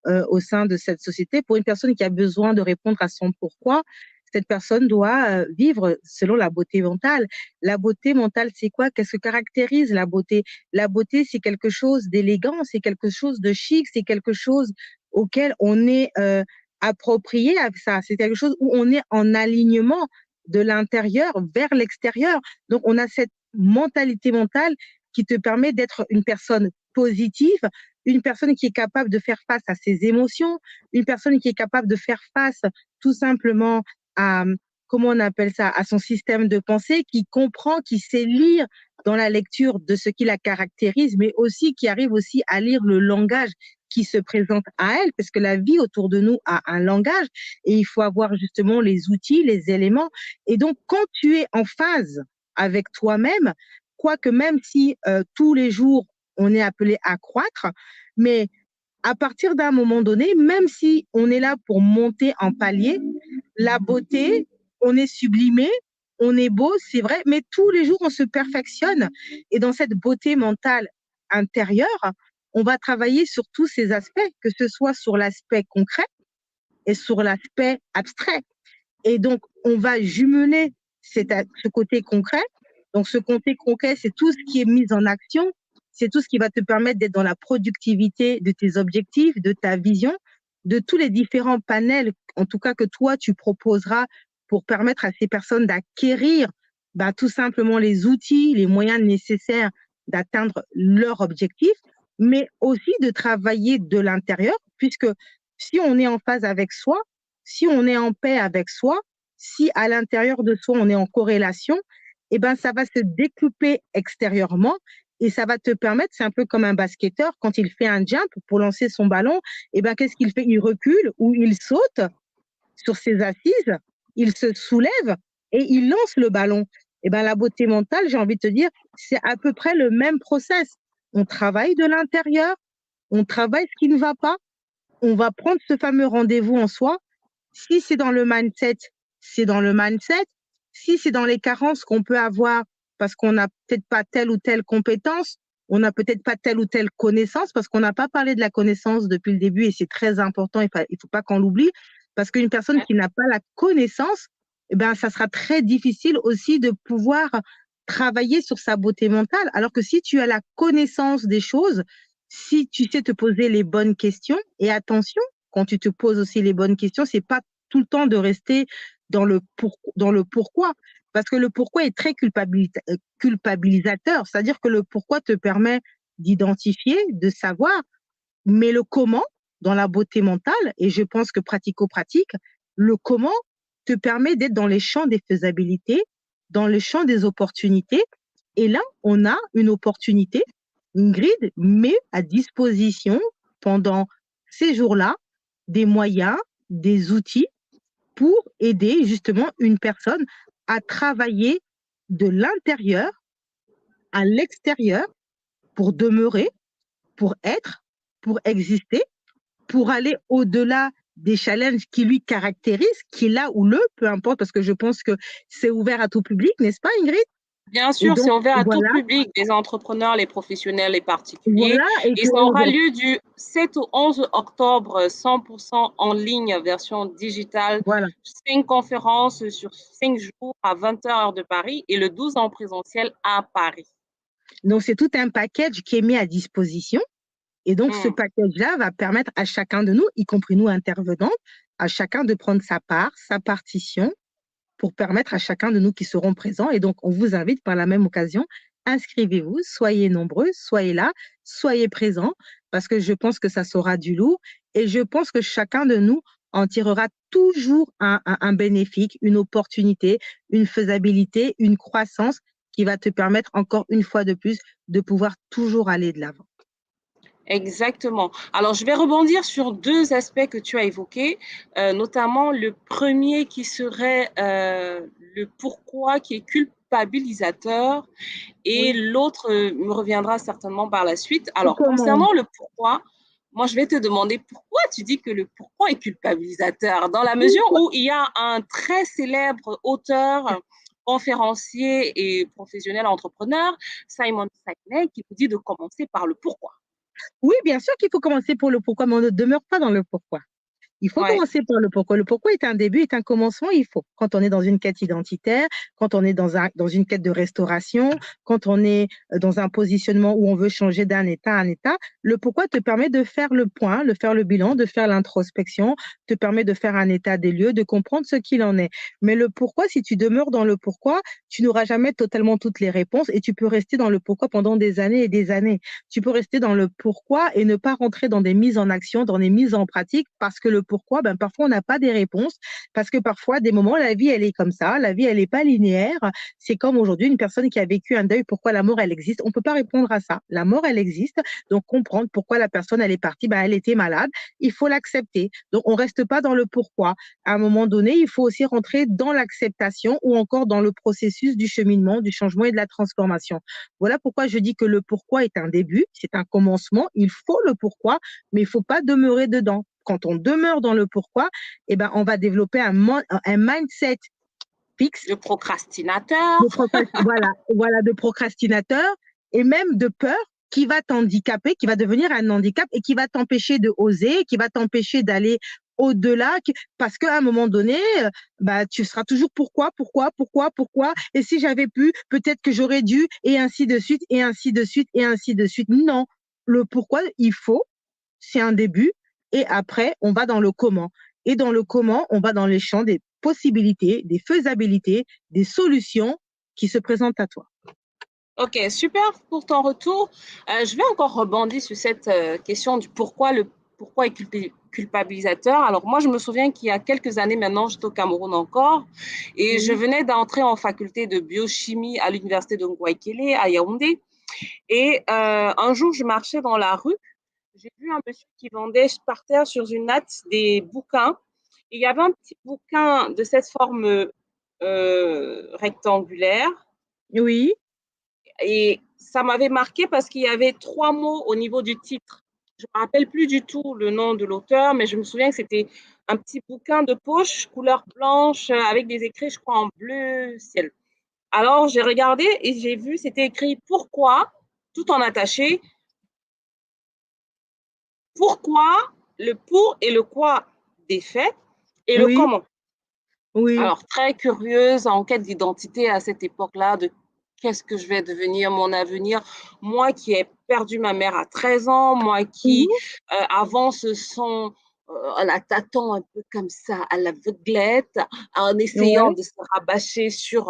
Speaker 2: au sein de cette société, pour une personne qui a besoin de répondre à son pourquoi, cette personne doit vivre selon la beauté mentale. La beauté mentale, c'est quoi? Qu'est-ce que caractérise la beauté? La beauté, c'est quelque chose d'élégant, c'est quelque chose de chic, c'est quelque chose auquel on est approprié à ça. C'est quelque chose où on est en alignement de l'intérieur vers l'extérieur. Donc, on a cette mentalité mentale qui te permet d'être une personne positive, une personne qui est capable de faire face à ses émotions, une personne qui est capable de faire face tout simplement à, comment on appelle ça, à son système de pensée, qui comprend, qui sait lire dans la lecture de ce qui la caractérise, mais aussi qui arrive aussi à lire le langage qui se présente à elle, parce que la vie autour de nous a un langage et il faut avoir justement les outils, les éléments. Et donc, quand tu es en phase avec toi-même, quoique même si tous les jours on est appelé à croître, mais à partir d'un moment donné, même si on est là pour monter en palier, la beauté, on est sublimé, on est beau, c'est vrai, mais tous les jours, on se perfectionne. Et dans cette beauté mentale intérieure, on va travailler sur tous ces aspects, que ce soit sur l'aspect concret et sur l'aspect abstrait. Et donc, on va jumeler ce côté concret. Donc, ce côté concret, c'est tout ce qui est mis en action, c'est tout ce qui va te permettre d'être dans la productivité de tes objectifs, de ta vision, de tous les différents panels, en tout cas que toi, tu proposeras pour permettre à ces personnes d'acquérir bah, tout simplement les outils, les moyens nécessaires d'atteindre leur objectif, mais aussi de travailler de l'intérieur, puisque si on est en phase avec soi, si on est en paix avec soi, si à l'intérieur de soi on est en corrélation, eh ben ça va se découper extérieurement et ça va te permettre, c'est un peu comme un basketteur quand il fait un jump pour lancer son ballon, eh ben qu'est-ce qu'il fait? Il recule ou il saute sur ses assises, il se soulève et il lance le ballon. Eh ben la beauté mentale, j'ai envie de te dire, c'est à peu près le même process. On travaille de l'intérieur, on travaille ce qui ne va pas, on va prendre ce fameux rendez-vous en soi. Si c'est dans le mindset, c'est dans le mindset. Si c'est dans les carences qu'on peut avoir parce qu'on n'a peut-être pas telle ou telle compétence, on n'a peut-être pas telle ou telle connaissance, parce qu'on n'a pas parlé de la connaissance depuis le début et c'est très important, il ne faut pas qu'on l'oublie, parce qu'une personne qui n'a pas la connaissance, eh ben, ça sera très difficile aussi de pouvoir travailler sur sa beauté mentale. Alors que si tu as la connaissance des choses, si tu sais te poser les bonnes questions, et attention, quand tu te poses aussi les bonnes questions, c'est pas tout le temps de rester dans le pourquoi, parce que le pourquoi est très culpabilisateur, c'est-à-dire que le pourquoi te permet d'identifier, de savoir, mais le comment, dans la beauté mentale, et je pense que pratico-pratique, le comment te permet d'être dans les champs des faisabilités, dans le champ des opportunités, et là, on a une opportunité, une grille, mais à disposition pendant ces jours-là des moyens, des outils pour aider justement une personne à travailler de l'intérieur à l'extérieur pour demeurer, pour être, pour exister, pour aller au-delà des challenges qui lui caractérisent, qu'il a ou le, peu importe, parce que je pense que c'est ouvert à tout public, n'est-ce pas, Ingrid?
Speaker 1: Bien
Speaker 2: Et
Speaker 1: sûr, c'est
Speaker 2: donc,
Speaker 1: ouvert à tout
Speaker 2: voilà,
Speaker 1: public, les entrepreneurs, les professionnels, les particuliers.
Speaker 2: voilà, et
Speaker 1: Et
Speaker 2: que
Speaker 1: ça aura
Speaker 2: aujourd'hui,
Speaker 1: lieu du 7 au 11 octobre, 100% en ligne, version digitale.
Speaker 2: voilà.
Speaker 1: 5 conférences sur 5 jours à 20 heures de Paris et le 12 en présentiel à Paris.
Speaker 2: Donc, c'est tout un package qui est mis à disposition. Et donc, ce
Speaker 1: Hmm.
Speaker 2: package-là va permettre à chacun de nous, y compris nous intervenants, à chacun de prendre sa part, sa partition, pour permettre à chacun de nous qui seront présents. Et donc, on vous invite par la même occasion, inscrivez-vous, soyez nombreux, soyez là, soyez présents, parce que je pense que ça sera du lourd. Et je pense que chacun de nous en tirera toujours un bénéfice, une opportunité, une faisabilité, une croissance qui va te permettre encore une fois de plus de pouvoir toujours aller de l'avant.
Speaker 1: Exactement. Alors, je vais rebondir sur deux aspects que tu as évoqués, notamment le premier qui serait le pourquoi qui est culpabilisateur et
Speaker 2: Oui.
Speaker 1: l'autre me reviendra certainement par la suite.
Speaker 2: Et
Speaker 1: Alors,
Speaker 2: comment?
Speaker 1: concernant le pourquoi, moi, je vais te demander pourquoi tu dis que le pourquoi est culpabilisateur, dans la mesure où il y a un très célèbre auteur, conférencier et professionnel entrepreneur, Simon Sinek, qui vous dit de commencer par le pourquoi.
Speaker 2: Oui, bien sûr qu'il faut commencer pour le pourquoi, mais on ne demeure pas dans le pourquoi. Il faut
Speaker 1: Ouais.
Speaker 2: commencer par le pourquoi. Le pourquoi est un début, est un commencement, il faut. Quand on est dans une quête identitaire, quand on est dans une quête de restauration, quand on est dans un positionnement où on veut changer d'un état à un état, le pourquoi te permet de faire le point, de faire le bilan, de faire l'introspection, te permet de faire un état des lieux, de comprendre ce qu'il en est. Mais le pourquoi, si tu demeures dans le pourquoi, tu n'auras jamais totalement toutes les réponses et tu peux rester dans le pourquoi pendant des années et des années. Tu peux rester dans le pourquoi et ne pas rentrer dans des mises en action, dans des mises en pratique, parce que le pourquoi, ben, parfois on n'a pas des réponses, parce que parfois, des moments, la vie, elle est comme ça, la vie, elle n'est pas linéaire. C'est comme aujourd'hui, une personne qui a vécu un deuil, pourquoi la mort, elle existe? On ne peut pas répondre à ça. La mort, elle existe, donc comprendre pourquoi la personne, elle est partie, ben, elle était malade, il faut l'accepter. Donc, on ne reste pas dans le pourquoi. À un moment donné, il faut aussi rentrer dans l'acceptation ou encore dans le processus du cheminement, du changement et de la transformation. Voilà pourquoi je dis que le pourquoi est un début, c'est un commencement, il faut le pourquoi, mais il ne faut pas demeurer dedans. Quand on demeure dans le pourquoi, eh ben, on va développer un mindset fixe
Speaker 1: Le procrastinateur.
Speaker 2: voilà, de procrastinateur et même de peur qui va t'handicaper, qui va devenir un handicap et qui va t'empêcher de oser, qui va t'empêcher d'aller au-delà, parce qu'à un moment donné, bah, tu seras toujours pourquoi, et si j'avais pu, peut-être que j'aurais dû, et ainsi de suite, et ainsi de suite, et ainsi de suite. Non, le pourquoi, il faut, c'est un début, et après, on va dans le comment. Et dans le comment, on va dans les champs des possibilités, des faisabilités, des solutions qui se présentent à toi.
Speaker 1: Ok, super pour ton retour. Je vais encore rebondir sur cette question du pourquoi le pourquoi est culpabilisateur. Alors moi, je me souviens qu'il y a quelques années maintenant, j'étais au Cameroun encore et je
Speaker 2: Oui,
Speaker 1: venais d'entrer en faculté de biochimie à l'université de Ngouaikele à Yaoundé. Et un jour, je marchais dans la rue, j'ai vu un monsieur qui vendait par terre sur une natte des bouquins. Et il y avait un petit bouquin de cette forme rectangulaire
Speaker 2: oui,
Speaker 1: et ça m'avait marqué parce qu'il y avait 3 mots au niveau du titre. Je ne me rappelle plus du tout le nom de l'auteur, mais je me souviens que c'était un petit bouquin de poche couleur blanche avec des écrits, je crois, en bleu ciel. Alors, j'ai regardé et j'ai vu, c'était écrit pourquoi, tout en attaché, pourquoi, le pour et le quoi des faits et le
Speaker 2: oui,
Speaker 1: comment.
Speaker 2: oui.
Speaker 1: Alors, très curieuse, en quête d'identité à cette époque-là, de qu'est-ce que je vais devenir, mon avenir. Moi qui ai perdu ma mère à 13 ans, moi qui,
Speaker 2: Mhm,
Speaker 1: avant, se sent en la tâtant un peu comme ça, à l'aveuglette, en essayant
Speaker 2: ouais,
Speaker 1: de se rabâcher sur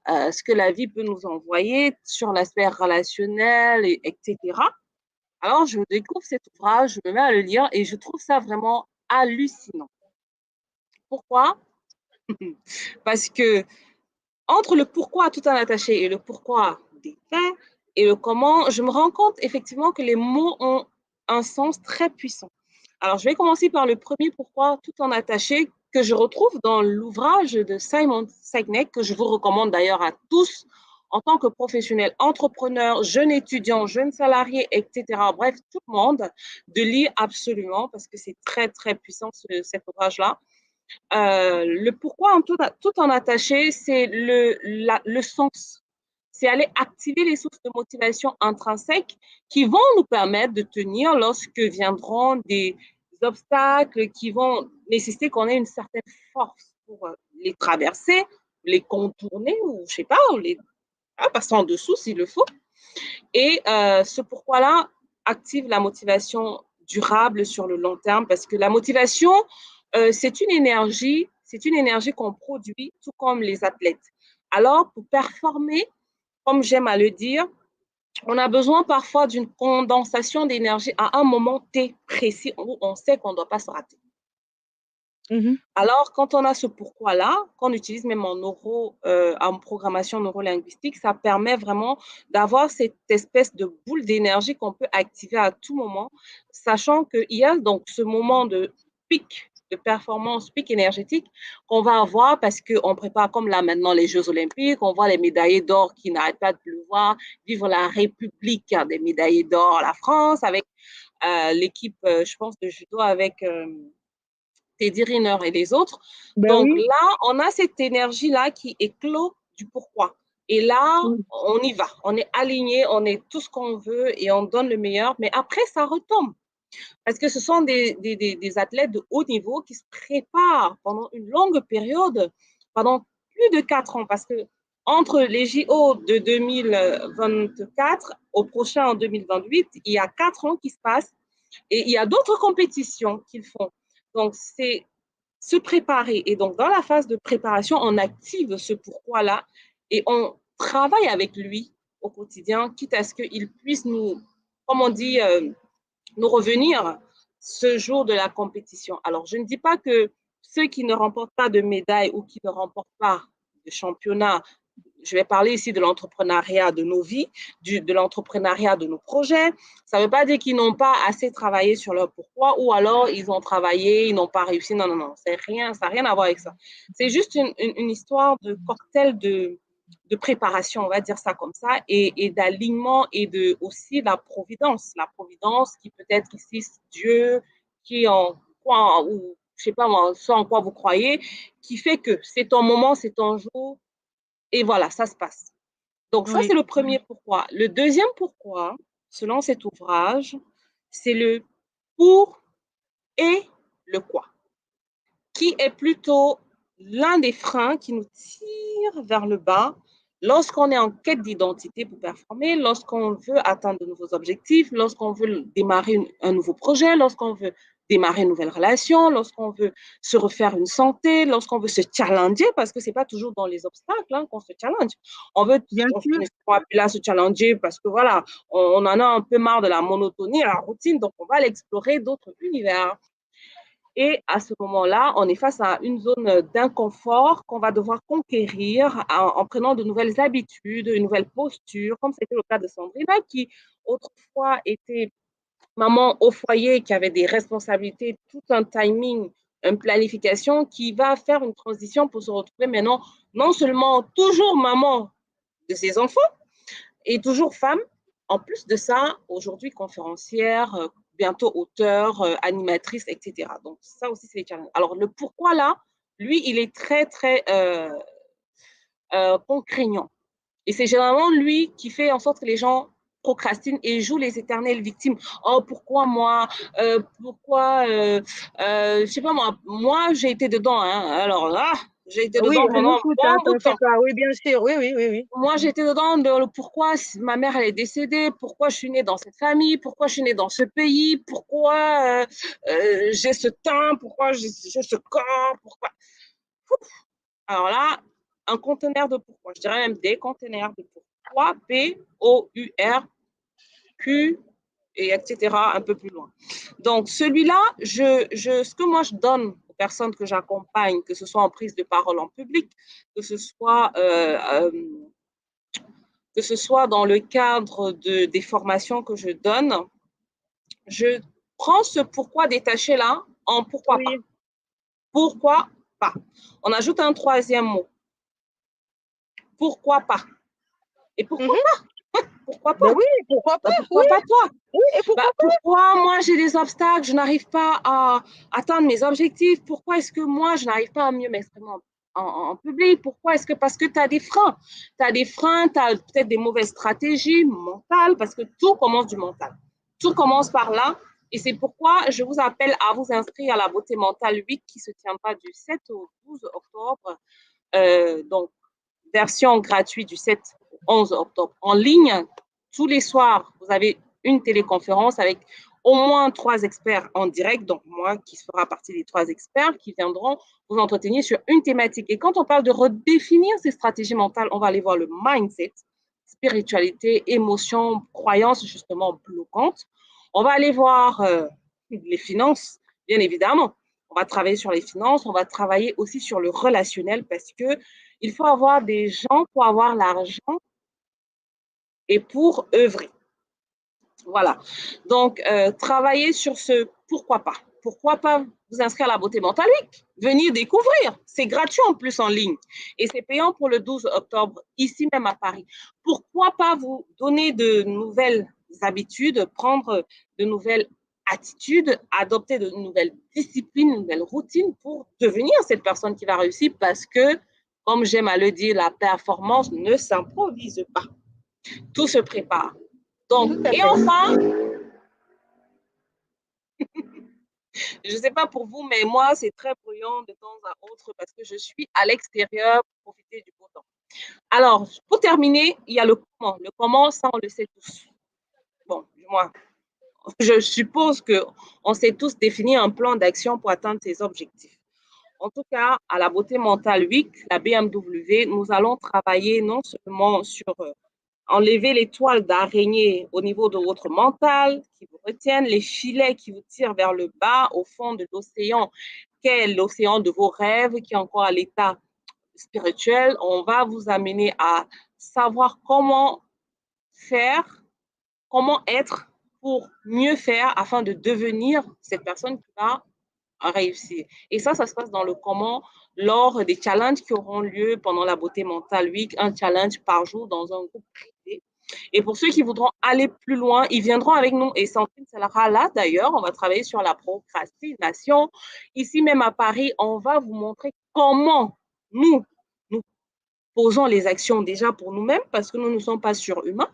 Speaker 1: ce que la vie peut nous envoyer, sur l'aspect relationnel, etc. Alors, je découvre cet ouvrage, je me mets à le lire et je trouve ça vraiment hallucinant. Pourquoi? Parce que entre le pourquoi tout en attaché et le pourquoi des faits et le comment, je me rends compte effectivement que les mots ont un sens très puissant. Alors, je vais commencer par le premier pourquoi tout en attaché que je retrouve dans l'ouvrage de Simon Sinek, que je vous recommande d'ailleurs à tous en tant que professionnel, entrepreneur, jeune étudiant, jeune salarié, etc. Bref, tout le monde, de lire absolument parce que c'est très, très puissant cet ouvrage-là. Le pourquoi tout en attaché, c'est le sens. C'est aller activer les sources de motivation intrinsèques qui vont nous permettre de tenir lorsque viendront des obstacles qui vont nécessiter qu'on ait une certaine force pour les traverser, les contourner ou je sais pas, ou les passer en dessous s'il le faut. Et ce pourquoi-là active la motivation durable sur le long terme parce que la motivation, c'est une énergie qu'on produit tout comme les athlètes. Alors, pour performer, comme j'aime à le dire, on a besoin parfois d'une condensation d'énergie à un moment T précis où on sait qu'on ne doit pas se rater. Alors, quand on a ce pourquoi-là, qu'on utilise même en programmation neurolinguistique, ça permet vraiment d'avoir cette espèce de boule d'énergie qu'on peut activer à tout moment, sachant qu'il y a donc ce moment de pic de performance, pic énergétique qu'on va avoir parce qu'on prépare comme là maintenant les Jeux Olympiques, on voit les médaillés d'or qui n'arrêtent pas de pleuvoir, vivre la République des médaillés d'or, la France, avec l'équipe, je pense, de judo avec Teddy Riner et les autres.
Speaker 2: Ben
Speaker 1: Donc
Speaker 2: oui.
Speaker 1: là, on a cette énergie-là qui éclot du pourquoi. Et là, on y va. On est aligné, on est tout ce qu'on veut et on donne le meilleur. Mais après, ça retombe. Parce que ce sont des athlètes de haut niveau qui se préparent pendant une longue période, pendant plus de 4 ans. Parce que entre les JO de 2024 au prochain en 2028, il y a 4 ans qui se passent et il y a d'autres compétitions qu'ils font. Donc, c'est se préparer. Et donc, dans la phase de préparation, on active ce pourquoi-là et on travaille avec lui au quotidien, quitte à ce qu'il puisse nous, comme on dit, nous revenir ce jour de la compétition. Alors, je ne dis pas que ceux qui ne remportent pas de médaille ou qui ne remportent pas de championnat, je vais parler ici de l'entrepreneuriat de nos vies, de l'entrepreneuriat de nos projets. Ça ne veut pas dire qu'ils n'ont pas assez travaillé sur leur pourquoi ou alors ils ont travaillé, ils n'ont pas réussi. Non, non, non, c'est rien, ça n'a rien à voir avec ça. C'est juste une histoire de cocktail de préparation, on va dire ça comme ça, et d'alignement et de aussi la providence qui peut être ici Dieu, qui en quoi, ou je sais pas moi, soit en quoi vous croyez, qui fait que c'est ton moment, c'est ton jour, et voilà, ça se passe. Donc ça,
Speaker 2: Oui.
Speaker 1: c'est le premier pourquoi. Le deuxième pourquoi, selon cet ouvrage, c'est le pour et le quoi, qui est plutôt l'un des freins qui nous tire vers le bas lorsqu'on est en quête d'identité pour performer, lorsqu'on veut atteindre de nouveaux objectifs, lorsqu'on veut démarrer un nouveau projet, lorsqu'on veut démarrer une nouvelle relation, lorsqu'on veut se refaire une santé, lorsqu'on veut se challenger, parce que ce n'est pas toujours dans les obstacles qu'on se challenge. On veut
Speaker 2: Bien sûr.
Speaker 1: là se challenger parce que voilà, on en a un peu marre de la monotonie, la routine, donc on va aller explorer d'autres univers. Et à ce moment-là, on est face à une zone d'inconfort qu'on va devoir conquérir en prenant de nouvelles habitudes, une nouvelle posture, comme c'était le cas de Sandrina, qui autrefois était maman au foyer, qui avait des responsabilités, tout un timing, une planification, qui va faire une transition pour se retrouver maintenant non seulement toujours maman de ses enfants et toujours femme, en plus de ça, aujourd'hui conférencière, bientôt auteure, animatrice, etc. Donc ça aussi, c'est les challenges. Alors le pourquoi là, lui, il est très, très contraignant. Et c'est généralement lui qui fait en sorte que les gens procrastinent et jouent les éternelles victimes. Oh, pourquoi moi je sais pas moi j'ai été dedans. Hein. Alors là, j'ai été
Speaker 2: Oui,
Speaker 1: dedans
Speaker 2: on
Speaker 1: pendant un
Speaker 2: écoute, hein,
Speaker 1: bon bout
Speaker 2: t'en
Speaker 1: de
Speaker 2: fais
Speaker 1: temps.
Speaker 2: pas. Oui, bien sûr. Oui, oui, oui, oui.
Speaker 1: Moi, j'étais dedans de pourquoi ma mère elle est décédée, pourquoi je suis née dans cette famille, pourquoi je suis née dans ce pays, pourquoi j'ai ce teint, pourquoi j'ai ce corps, pourquoi. Alors là, un conteneur de pourquoi, je dirais même des conteneurs de pourquoi, P-O-U-R-Q, et etc. un peu plus loin. Donc celui-là, ce que moi je donne aux personnes que j'accompagne, que ce soit en prise de parole en public, que ce soit dans le cadre des formations que je donne, Je prends ce pourquoi détaché là en pourquoi pas.
Speaker 2: Oui.
Speaker 1: Pourquoi pas. On ajoute un troisième mot. Pourquoi pas. Et pourquoi
Speaker 2: Mhm.
Speaker 1: pas? Pourquoi
Speaker 2: Ben
Speaker 1: pas?
Speaker 2: oui, pourquoi pas?
Speaker 1: Bah,
Speaker 2: Oui,
Speaker 1: pourquoi pas toi?
Speaker 2: oui, et
Speaker 1: Bah,
Speaker 2: pourquoi pas?
Speaker 1: pourquoi moi j'ai des obstacles, je n'arrive pas à atteindre mes objectifs? Pourquoi est-ce que moi je n'arrive pas à mieux m'exprimer en public? Pourquoi est-ce que parce que tu as des freins? Tu as des freins, tu as peut-être des mauvaises stratégies mentales, parce que tout commence du mental. Tout commence par là. Et c'est pourquoi je vous appelle à vous inscrire à la beauté mentale 8 qui se tiendra du 7 au 12 octobre. Donc, version gratuite du 7 au 11 octobre en ligne. Tous les soirs, vous avez une téléconférence avec au moins 3 experts en direct, donc moi qui fera partie des 3 experts qui viendront vous entretenir sur une thématique. Et quand on parle de redéfinir ces stratégies mentales, on va aller voir le mindset, spiritualité, émotions, croyances justement bloquantes. On va aller voir les finances, bien évidemment. On va travailler sur les finances, on va travailler aussi sur le relationnel parce que il faut avoir des gens pour avoir l'argent et pour œuvrer. Voilà. Donc, travailler sur ce pourquoi pas. Pourquoi pas vous inscrire à la beauté mentale? Oui, venir découvrir. C'est gratuit en plus en ligne. Et c'est payant pour le 12 octobre, ici même à Paris. Pourquoi pas vous donner de nouvelles habitudes, prendre de nouvelles attitudes, adopter de nouvelles disciplines, de nouvelles routines pour devenir cette personne qui va réussir parce que, comme j'aime à le dire, la performance ne s'improvise pas. Tout se prépare. Donc,
Speaker 2: Tout à
Speaker 1: et
Speaker 2: fait.
Speaker 1: enfin, je ne sais pas pour vous, mais moi, c'est très bruyant de temps à autre parce que je suis à l'extérieur pour profiter du beau temps. Alors, pour terminer, il y a le comment. Le comment, ça, on le sait tous. Bon, moi, je suppose qu'on sait tous définir un plan d'action pour atteindre ses objectifs. En tout cas, à la Beauté Mentale Week, la BMW, nous allons travailler non seulement sur enlever les toiles d'araignée au niveau de votre mental qui vous retiennent, les filets qui vous tirent vers le bas au fond de l'océan, qu'est l'océan de vos rêves, qui est encore à l'état spirituel. On va vous amener à savoir comment faire, comment être pour mieux faire afin de devenir cette personne qui va réussir. Et ça se passe dans le comment lors des challenges qui auront lieu pendant la Beauté Mentale Week, un challenge par jour dans un groupe privé. Et pour ceux qui voudront aller plus loin, ils viendront avec nous. Et Sandrine sera là d'ailleurs. On va travailler sur la procrastination. Ici même à Paris, on va vous montrer comment nous posons les actions déjà pour nous-mêmes parce que nous ne sommes pas surhumains.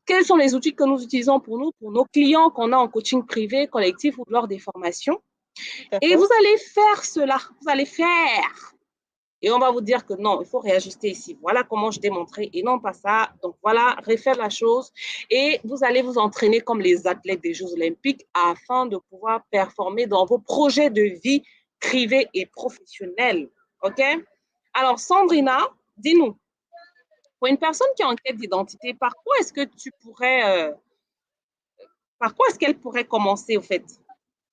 Speaker 1: Quels sont les outils que nous utilisons pour nous, pour nos clients qu'on a en coaching privé, collectif ou lors des formations.
Speaker 2: Tout à
Speaker 1: Et
Speaker 2: fait.
Speaker 1: vous allez faire cela. Vous allez faire. Et on va vous dire que non, il faut réajuster ici. Voilà comment je t'ai montré et non pas ça. Donc voilà, refaire la chose. Et vous allez vous entraîner comme les athlètes des Jeux Olympiques afin de pouvoir performer dans vos projets de vie privés et professionnels. OK? Alors, Sandrina, dis-nous, pour une personne qui est en quête d'identité, par quoi est-ce qu'elle pourrait commencer, au fait,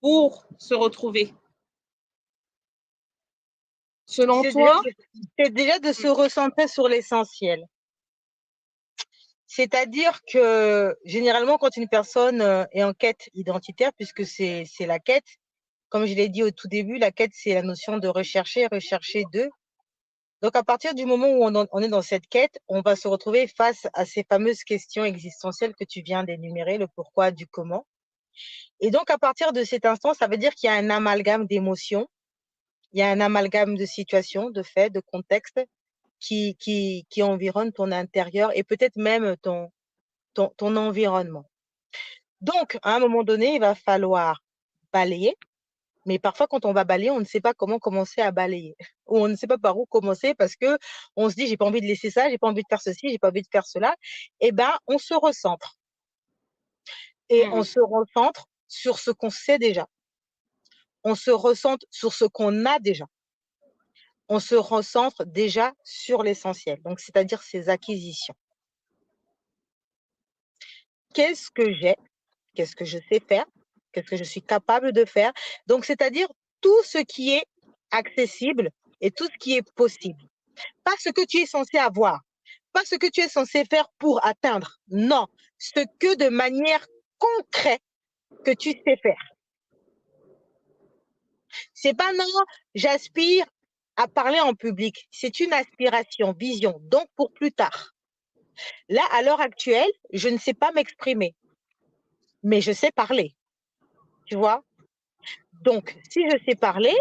Speaker 1: pour se retrouver? Selon
Speaker 2: C'est déjà,
Speaker 1: toi?
Speaker 2: c'est déjà de se recentrer sur l'essentiel. C'est-à-dire que généralement, quand une personne est en quête identitaire, puisque c'est la quête, comme je l'ai dit au tout début, la quête, c'est la notion de rechercher, rechercher d'eux. Donc, à partir du moment où on est dans cette quête, on va se retrouver face à ces fameuses questions existentielles que tu viens d'énumérer, le pourquoi du comment. Et donc, à partir de cet instant, ça veut dire qu'il y a un amalgame d'émotions, il y a un amalgame de situations, de faits, de contextes qui environnent ton intérieur et peut-être même ton environnement. Donc, à un moment donné, il va falloir balayer. Mais parfois, quand on va balayer, on ne sait pas comment commencer à balayer. Ou on ne sait pas par où commencer parce que on se dit, j'ai pas envie de laisser ça, j'ai pas envie de faire ceci, j'ai pas envie de faire cela. Eh ben, on se recentre. Et on
Speaker 1: Hmm.
Speaker 2: se recentre sur ce qu'on sait déjà. On se recentre sur ce qu'on a déjà. On se recentre déjà sur l'essentiel. Donc, c'est-à-dire ses acquisitions. Qu'est-ce que j'ai? Qu'est-ce que je sais faire? Qu'est-ce que je suis capable de faire? Donc, c'est-à-dire tout ce qui est accessible et tout ce qui est possible. Pas ce que tu es censé avoir, pas ce que tu es censé faire pour atteindre. Non, ce que de manière concrète, que tu sais faire. C'est pas non, j'aspire à parler en public. C'est une aspiration, vision, donc pour plus tard. Là, à l'heure actuelle, je ne sais pas m'exprimer, mais je sais parler, tu vois. Donc, si je sais parler,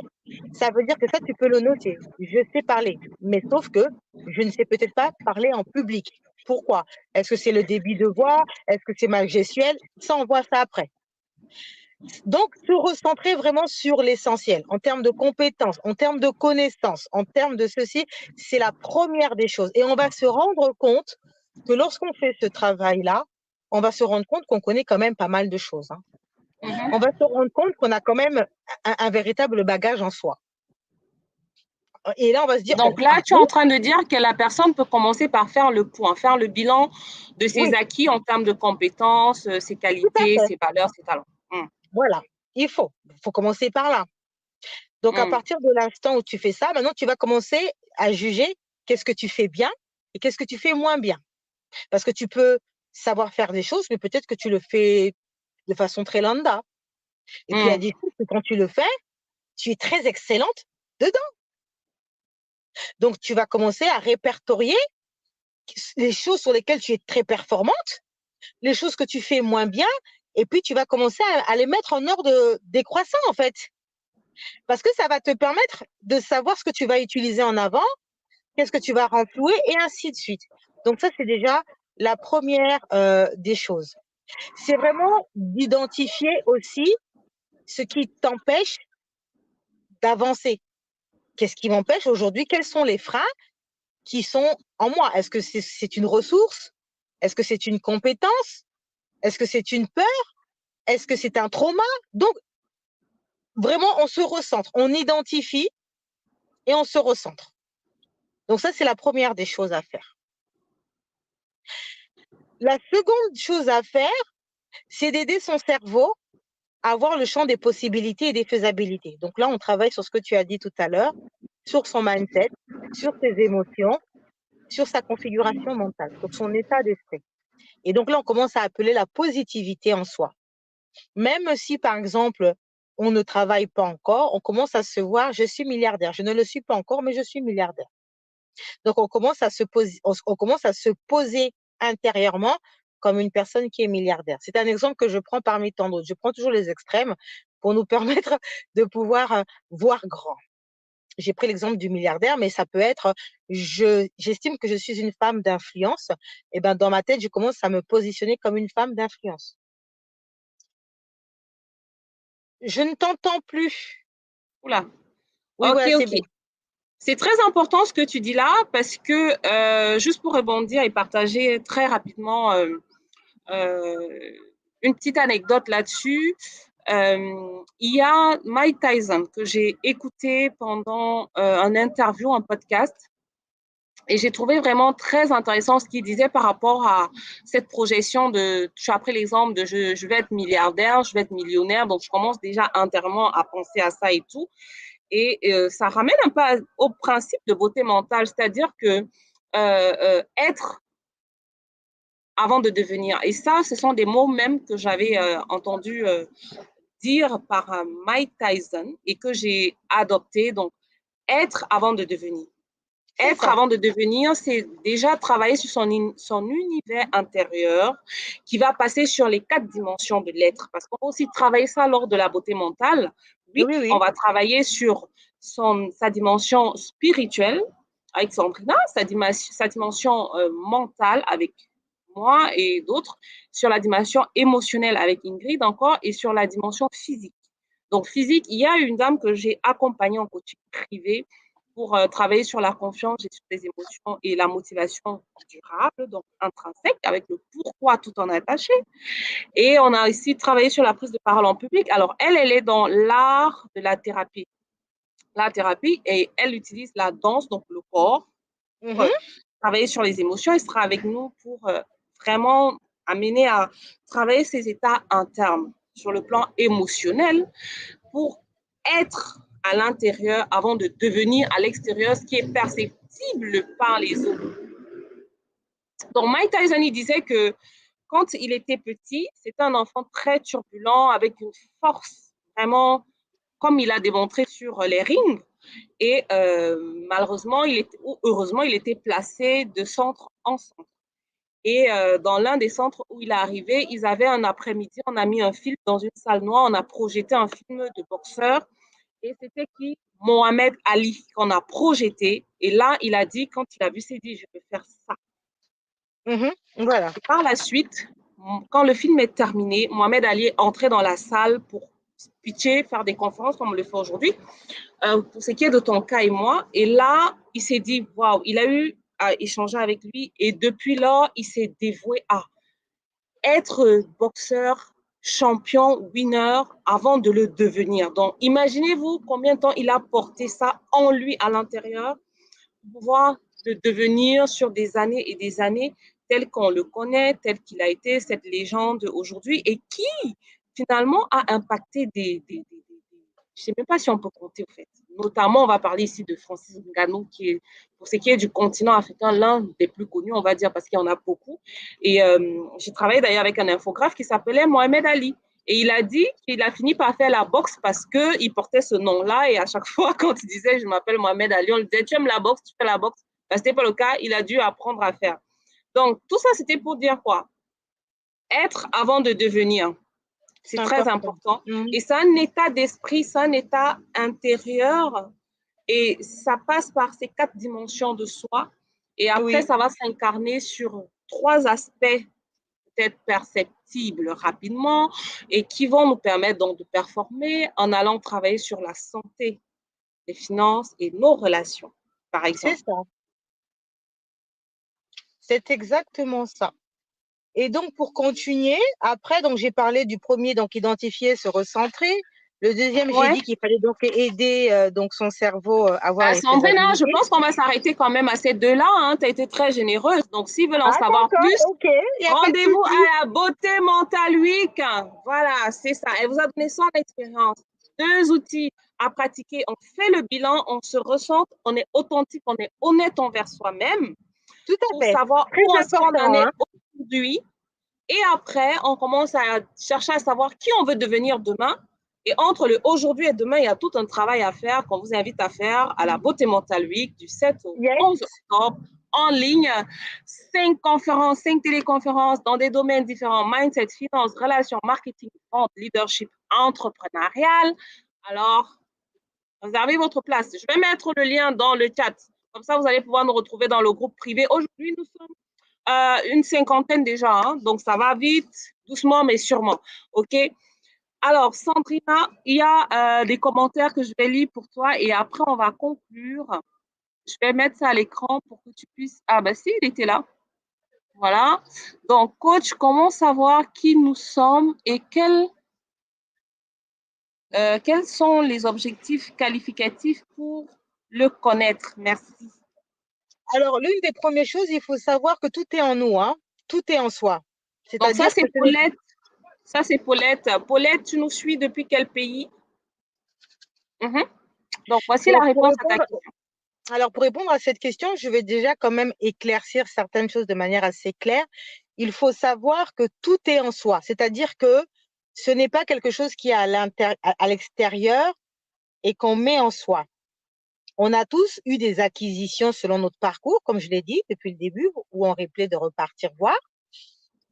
Speaker 2: ça veut dire que ça, tu peux le noter. Je sais parler, mais sauf que je ne sais peut-être pas parler en public. Pourquoi? Est-ce que c'est le débit de voix? Est-ce que c'est ma gestuelle? Ça, on voit ça après. Donc, se recentrer vraiment sur l'essentiel, en termes de compétences, en termes de connaissances, en termes de ceci, c'est la première des choses. Et on va se rendre compte que lorsqu'on fait ce travail-là, on va se rendre compte qu'on connaît quand même pas mal de choses, hein. On va se rendre compte qu'on a quand même un véritable bagage en soi. Et là, on va se dire,
Speaker 1: Donc là, tu es en train de dire que la personne peut commencer par faire le point, faire le bilan de ses
Speaker 2: oui,
Speaker 1: acquis en termes de compétences, ses
Speaker 2: tout à
Speaker 1: qualités,
Speaker 2: fait.
Speaker 1: ses valeurs, ses talents.
Speaker 2: Voilà, il faut commencer par là. Donc, à partir de l'instant où tu fais ça, maintenant, tu vas commencer à juger qu'est-ce que tu fais bien et qu'est-ce que tu fais moins bien. Parce que tu peux savoir faire des choses, mais peut-être que tu le fais de façon très lambda. Et puis, il y a des choses que quand tu le fais, tu es très excellente dedans. Donc, tu vas commencer à répertorier les choses sur lesquelles tu es très performante, les choses que tu fais moins bien, et puis tu vas commencer à les mettre en ordre décroissant, en fait. Parce que ça va te permettre de savoir ce que tu vas utiliser en avant, qu'est-ce que tu vas renflouer, et ainsi de suite. Donc ça, c'est déjà la première des choses. C'est vraiment d'identifier aussi ce qui t'empêche d'avancer. Qu'est-ce qui m'empêche aujourd'hui? Quels sont les freins qui sont en moi? Est-ce que c'est une ressource? Est-ce que c'est une compétence? Est-ce que c'est une peur? Est-ce que c'est un trauma? Donc, vraiment, on se recentre, on identifie et on se recentre. Donc ça, c'est la première des choses à faire. La seconde chose à faire, c'est d'aider son cerveau à voir le champ des possibilités et des faisabilités. Donc là, on travaille sur ce que tu as dit tout à l'heure, sur son mindset, sur ses émotions, sur sa configuration mentale, sur son état d'esprit. Et donc là, on commence à appeler la positivité en soi. Même si, par exemple, on ne travaille pas encore, on commence à se voir, je suis milliardaire. Je ne le suis pas encore, mais je suis milliardaire. Donc, on commence à se poser intérieurement comme une personne qui est milliardaire. C'est un exemple que je prends parmi tant d'autres. Je prends toujours les extrêmes pour nous permettre de pouvoir voir grand. J'ai pris l'exemple du milliardaire, mais ça peut être, j'estime que je suis une femme d'influence. Et ben, dans ma tête, je commence à me positionner comme une femme d'influence. Je ne t'entends plus.
Speaker 1: Oula.
Speaker 2: Oui,
Speaker 1: Ok,
Speaker 2: voilà, c'est
Speaker 1: ok.
Speaker 2: bon.
Speaker 1: C'est très important ce que tu dis là parce que, juste pour rebondir et partager très rapidement euh, une petite anecdote là-dessus, il y a Mike Tyson que j'ai écouté pendant un interview, un podcast. Et j'ai trouvé vraiment très intéressant ce qu'il disait par rapport à cette projection de, je suis après l'exemple de je vais être milliardaire, je vais être millionnaire, donc je commence déjà intérieurement à penser à ça et tout. Et ça ramène un peu au principe de beauté mentale, c'est-à-dire que être avant de devenir. Et ça, ce sont des mots même que j'avais entendu dire par Mike Tyson et que j'ai adopté. Donc, être avant de devenir.
Speaker 2: C'est
Speaker 1: Être
Speaker 2: ça.
Speaker 1: avant de devenir, c'est déjà travailler sur son univers intérieur qui va passer sur les 4 dimensions de l'être. Parce qu'on va aussi travailler ça lors de la beauté mentale. Oui,
Speaker 2: Oui,
Speaker 1: on
Speaker 2: oui.
Speaker 1: va travailler sur sa dimension spirituelle avec Sandrina, sa dimension mentale avec moi et d'autres, sur la dimension émotionnelle avec Ingrid encore et sur la dimension physique. Donc physique, il y a une dame que j'ai accompagnée en coaching privé pour travailler sur la confiance, gestion des émotions et la motivation durable, donc intrinsèque, avec le pourquoi tout en attaché. Et on a aussi travaillé sur la prise de parole en public. Alors, elle est dans l'art de la thérapie. La thérapie, et elle utilise la danse, donc le corps, pour
Speaker 2: Mhm.
Speaker 1: travailler sur les émotions. Elle sera avec nous pour vraiment amener à travailler ses états internes sur le plan émotionnel pour être à l'intérieur avant de devenir à l'extérieur ce qui est perceptible par les autres. Donc Mike Tyson, il disait que quand il était petit, c'était un enfant très turbulent, avec une force vraiment, comme il a démontré sur les rings. Et malheureusement, ou heureusement, il était placé de centre en centre. Et dans l'un des centres où il est arrivé, ils avaient un après-midi, on a mis un film dans une salle noire, on a projeté un film de boxeur. Et c'était qui? Mohamed Ali, qu'on a projeté. Et là, il a dit, quand il a vu, il s'est dit, je vais faire ça.
Speaker 2: Voilà.
Speaker 1: Et par la suite, quand le film est terminé, Mohamed Ali est entré dans la salle pour pitcher, faire des conférences comme on le fait aujourd'hui, pour ce qui est de ton cas et moi. Et là, il s'est dit, waouh, il a eu à échanger avec lui. Et depuis là, il s'est dévoué à être boxeur, champion, winner avant de le devenir. Donc, imaginez-vous combien de temps il a porté ça en lui à l'intérieur pour pouvoir le devenir sur des années et des années tel qu'on le connaît, tel qu'il a été cette légende aujourd'hui et qui finalement a impacté je ne sais même pas si on peut compter en fait. Notamment, on va parler ici de Francis Ngannou, qui est, pour ce qui est du continent africain, l'un des plus connus, on va dire, parce qu'il y en a beaucoup. Et j'ai travaillé d'ailleurs avec un infographe qui s'appelait Mohamed Ali. Et il a dit qu'il a fini par faire la boxe parce qu'il portait ce nom-là. Et à chaque fois, quand il disait je m'appelle Mohamed Ali, on lui disait tu aimes la boxe, tu fais la boxe. Ce n'était pas le cas, il a dû apprendre à faire. Donc, tout ça, c'était pour dire quoi? Être avant de devenir. C'est très important. Et c'est un état d'esprit, c'est un état intérieur. Et ça passe par ces 4 dimensions de soi. Et après, ça va s'incarner sur 3 aspects peut-être perceptibles rapidement et qui vont nous permettre donc de performer en allant travailler sur la santé, les finances et nos relations, par exemple.
Speaker 2: C'est ça. C'est exactement ça. Et donc, pour continuer, après, donc j'ai parlé du premier, donc identifier, se recentrer. Le deuxième, j'ai dit qu'il fallait donc aider donc son cerveau à avoir les
Speaker 1: Sandrine, je
Speaker 2: faisabilités.
Speaker 1: pense qu'on va s'arrêter quand même à ces deux-là. Hein. Tu as été très généreuse. Donc, s'ils veulent en savoir plus, rendez-vous à la Beauté Mentale Week. Voilà, c'est ça. Elle vous a donné son expérience. 2 outils à pratiquer. On fait le bilan, on se ressent, on est authentique, on est honnête envers soi-même.
Speaker 2: Tout à
Speaker 1: pour
Speaker 2: fait.
Speaker 1: savoir
Speaker 2: Très
Speaker 1: où est-ce qu'on en est
Speaker 2: important,
Speaker 1: aujourd'hui. Et après, on commence à chercher à savoir qui on veut devenir demain. Et entre le aujourd'hui et demain, il y a tout un travail à faire qu'on vous invite à faire à la Beauté Mentale Week du 7 au 11 octobre en ligne. 5 conférences, 5 téléconférences dans des domaines différents, mindset, finance, relations, marketing, vente, leadership, entrepreneurial. Alors, réservez votre place. Je vais mettre le lien dans le chat. Comme ça, vous allez pouvoir nous retrouver dans le groupe privé. Aujourd'hui, nous sommes une cinquantaine déjà, hein, donc ça va vite, doucement, mais sûrement. OK? Alors, Sandrina, il y a des commentaires que je vais lire pour toi et après, on va conclure. Je vais mettre ça à l'écran pour que tu puisses… Ah, ben si, il était là. Voilà. Donc, coach, comment savoir qui nous sommes et quels sont les objectifs qualificatifs pour le connaître? Merci.
Speaker 2: Alors, l'une des premières choses, il faut savoir que tout est en nous, hein? Tout est en soi.
Speaker 1: Donc, ça, c'est Paulette. Ça, c'est Paulette. Paulette, tu nous suis depuis quel pays? Donc, voici la réponse à ta question.
Speaker 2: Alors, pour répondre à cette question, je vais déjà quand même éclaircir certaines choses de manière assez claire. Il faut savoir que tout est en soi, c'est-à-dire que ce n'est pas quelque chose qui est à l'extérieur et qu'on met en soi. On a tous eu des acquisitions selon notre parcours, comme je l'ai dit depuis le début, ou en replay de repartir voir.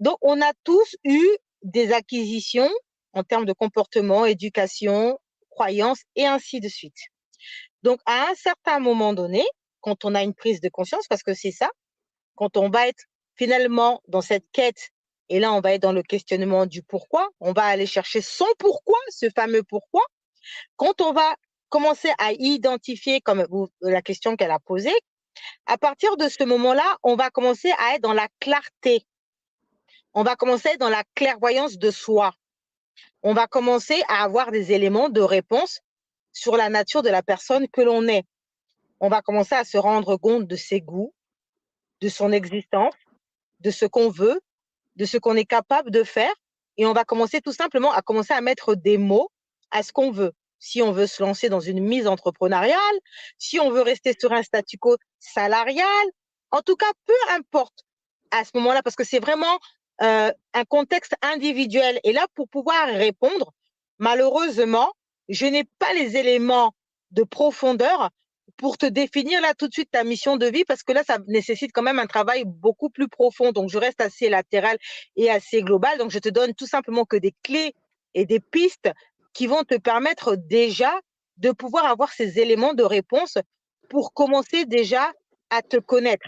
Speaker 2: Donc, on a tous eu des acquisitions en termes de comportement, éducation, croyances et ainsi de suite. Donc, à un certain moment donné, quand on a une prise de conscience, parce que c'est ça, quand on va être finalement dans cette quête, et là, on va être dans le questionnement du pourquoi, on va aller chercher son pourquoi, ce fameux pourquoi. Quand on va commencer à identifier, comme la question qu'elle a posée, à partir de ce moment-là, on va commencer à être dans la clarté. On va commencer dans la clairvoyance de soi. On va commencer à avoir des éléments de réponse sur la nature de la personne que l'on est. On va commencer à se rendre compte de ses goûts, de son existence, de ce qu'on veut, de ce qu'on est capable de faire. Et on va commencer tout simplement à commencer à mettre des mots à ce qu'on veut. Si on veut se lancer dans une mise entrepreneuriale, si on veut rester sur un statu quo salarial, en tout cas, peu importe à ce moment-là, parce que c'est vraiment un contexte individuel. Et là, pour pouvoir répondre, malheureusement, je n'ai pas les éléments de profondeur pour te définir là tout de suite ta mission de vie, parce que là, ça nécessite quand même un travail beaucoup plus profond. Donc, je reste assez latéral et assez global. Donc, je te donne tout simplement que des clés et des pistes qui vont te permettre déjà de pouvoir avoir ces éléments de réponse pour commencer déjà à te connaître.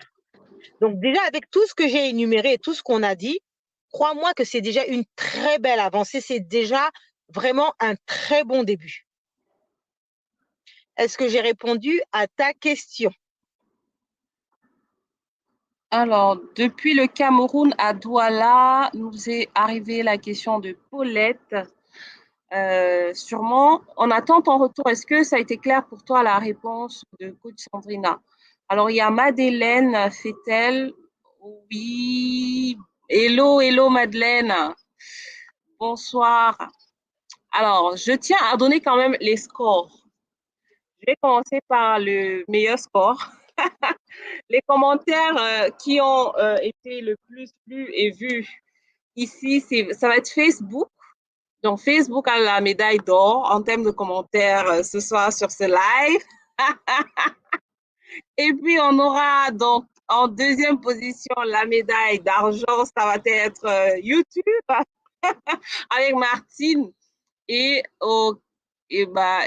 Speaker 2: Donc, déjà, avec tout ce que j'ai énuméré et tout ce qu'on a dit, crois-moi que c'est déjà une très belle avancée. C'est déjà vraiment un très bon début. Est-ce que j'ai répondu à ta question?
Speaker 1: Alors, depuis le Cameroun à Douala, nous est arrivée la question de Paulette. Sûrement, on attend ton retour. Est-ce que ça a été clair pour toi la réponse de coach Sandrina? Alors, il y a Madeleine Fetel. Oui. Hello, hello Madeleine. Bonsoir. Alors, je tiens à donner quand même les scores. Je vais commencer par le meilleur score. Les commentaires qui ont été le plus lus et vus ici, ça va être Facebook. Donc, Facebook a la médaille d'or en termes de commentaires ce soir sur ce live. Et puis, on aura donc en deuxième position la médaille d'argent. Ça va être YouTube avec Martine. Et, oh, et bah,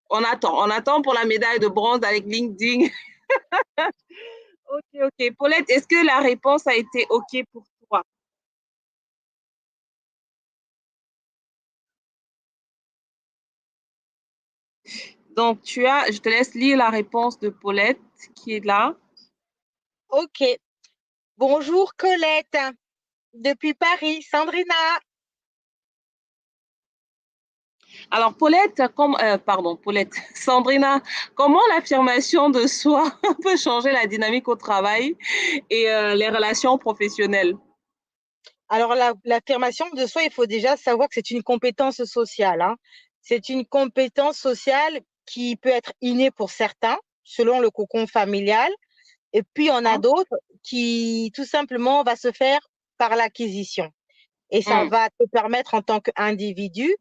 Speaker 1: on attend pour la médaille de bronze avec LinkedIn. Ok, ok. Paulette, est-ce que la réponse a été ok pour toi? Donc, je te laisse lire la réponse de Paulette qui est là.
Speaker 2: Ok. Bonjour Colette, depuis Paris, Sandrina.
Speaker 1: Alors, Paulette, Sandrina, comment l'affirmation de soi peut changer la dynamique au travail et les relations professionnelles?
Speaker 2: Alors, l'affirmation de soi, il faut déjà savoir que c'est une compétence sociale, hein. C'est une compétence sociale qui peut être innée pour certains, selon le cocon familial. Et puis, on a
Speaker 1: Hein?
Speaker 2: d'autres qui, tout simplement, va se faire par l'acquisition. Et ça
Speaker 1: Mm.
Speaker 2: va te permettre, en tant qu'individu,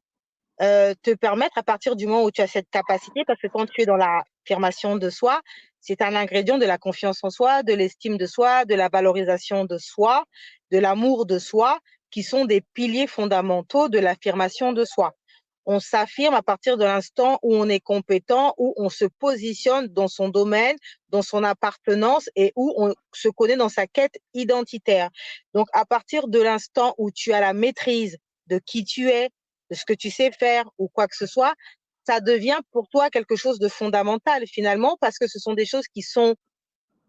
Speaker 2: te permettre à partir du moment où tu as cette capacité, parce que quand tu es dans l'affirmation de soi, c'est un ingrédient de la confiance en soi, de l'estime de soi, de la valorisation de soi, de l'amour de soi, qui sont des piliers fondamentaux de l'affirmation de soi. On s'affirme à partir de l'instant où on est compétent, où on se positionne dans son domaine, dans son appartenance et où on se connaît dans sa quête identitaire. Donc, à partir de l'instant où tu as la maîtrise de qui tu es, de ce que tu sais faire ou quoi que ce soit, ça devient pour toi quelque chose de fondamental finalement, parce que ce sont des choses qui sont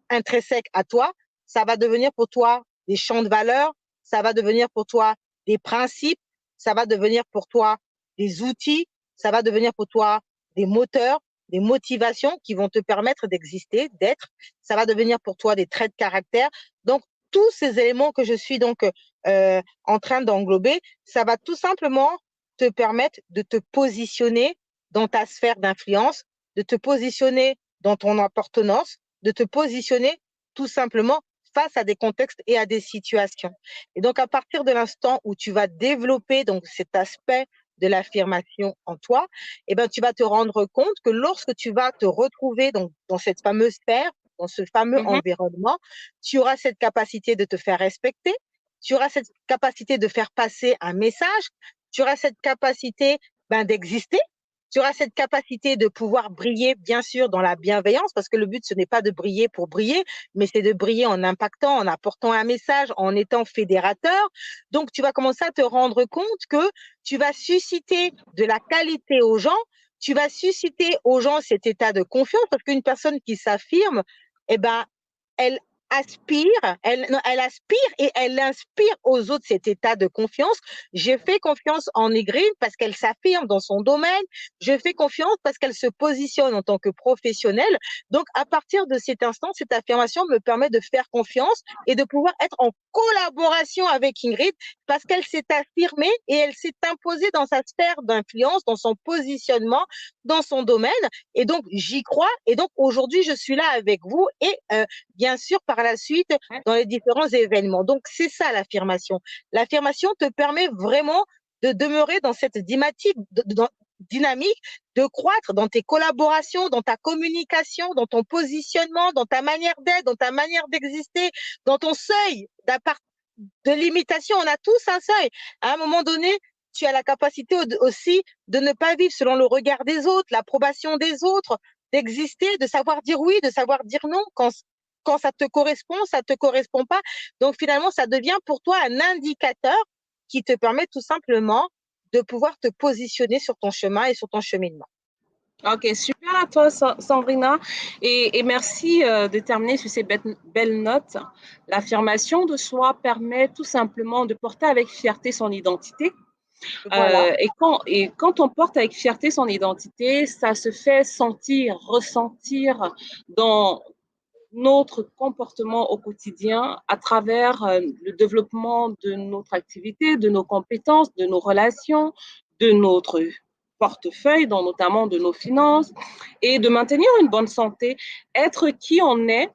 Speaker 2: intrinsèques à toi. Ça va devenir pour toi des champs de valeurs, ça va devenir pour toi des principes, ça va devenir pour toi des outils, ça va devenir pour toi des moteurs, des motivations qui vont te permettre d'exister, d'être. Ça va devenir pour toi des traits de caractère. Donc, tous ces éléments que je suis donc en train d'englober, ça va tout simplement te permettre de te positionner dans ta sphère d'influence, de te positionner dans ton appartenance, de te positionner tout simplement face à des contextes et à des situations. Et donc, à partir de l'instant où tu vas développer donc cet aspect de l'affirmation en toi, eh ben, tu vas te rendre compte que lorsque tu vas te retrouver donc, dans cette fameuse sphère, dans ce fameux
Speaker 1: Mhm.
Speaker 2: environnement, tu auras cette capacité de te faire respecter, tu auras cette capacité de faire passer un message, tu auras cette capacité d'exister, tu auras cette capacité de pouvoir briller, bien sûr, dans la bienveillance, parce que le but, ce n'est pas de briller pour briller, mais c'est de briller en impactant, en apportant un message, en étant fédérateur. Donc, tu vas commencer à te rendre compte que tu vas susciter de la qualité aux gens, tu vas susciter aux gens cet état de confiance, parce qu'une personne qui s'affirme, eh ben, elle aspire, elle aspire et elle inspire aux autres cet état de confiance. Je fais confiance en Ingrid parce qu'elle s'affirme dans son domaine. Je fais confiance parce qu'elle se positionne en tant que professionnelle. Donc, à partir de cet instant, cette affirmation me permet de faire confiance et de pouvoir être en collaboration avec Ingrid parce qu'elle s'est affirmée et elle s'est imposée dans sa sphère d'influence, dans son positionnement, dans son domaine. Et donc, j'y crois. Et donc, aujourd'hui, je suis là avec vous et bien sûr, par par la suite dans les différents événements. Donc, c'est ça l'affirmation. L'affirmation te permet vraiment de demeurer dans cette dynamique, de croître dans tes collaborations, dans ta communication, dans ton positionnement, dans ta manière d'être, dans ta manière d'exister, dans ton seuil de limitation. On a tous un seuil. À un moment donné, tu as la capacité aussi de ne pas vivre selon le regard des autres, l'approbation des autres, d'exister, de savoir dire oui, de savoir dire non quand ça te correspond, ça te correspond pas. Donc finalement, ça devient pour toi un indicateur qui te permet tout simplement de pouvoir te positionner sur ton chemin et sur ton cheminement.
Speaker 1: Ok, super à toi, Sandrina. Et merci de terminer sur ces belles notes. L'affirmation de soi permet tout simplement de porter avec fierté son identité.
Speaker 2: Voilà.
Speaker 1: Et quand on porte avec fierté son identité, ça se fait sentir, ressentir dans notre comportement au quotidien à travers le développement de notre activité, de nos compétences, de nos relations, de notre portefeuille, dont notamment de nos finances, et de maintenir une bonne santé, être qui on est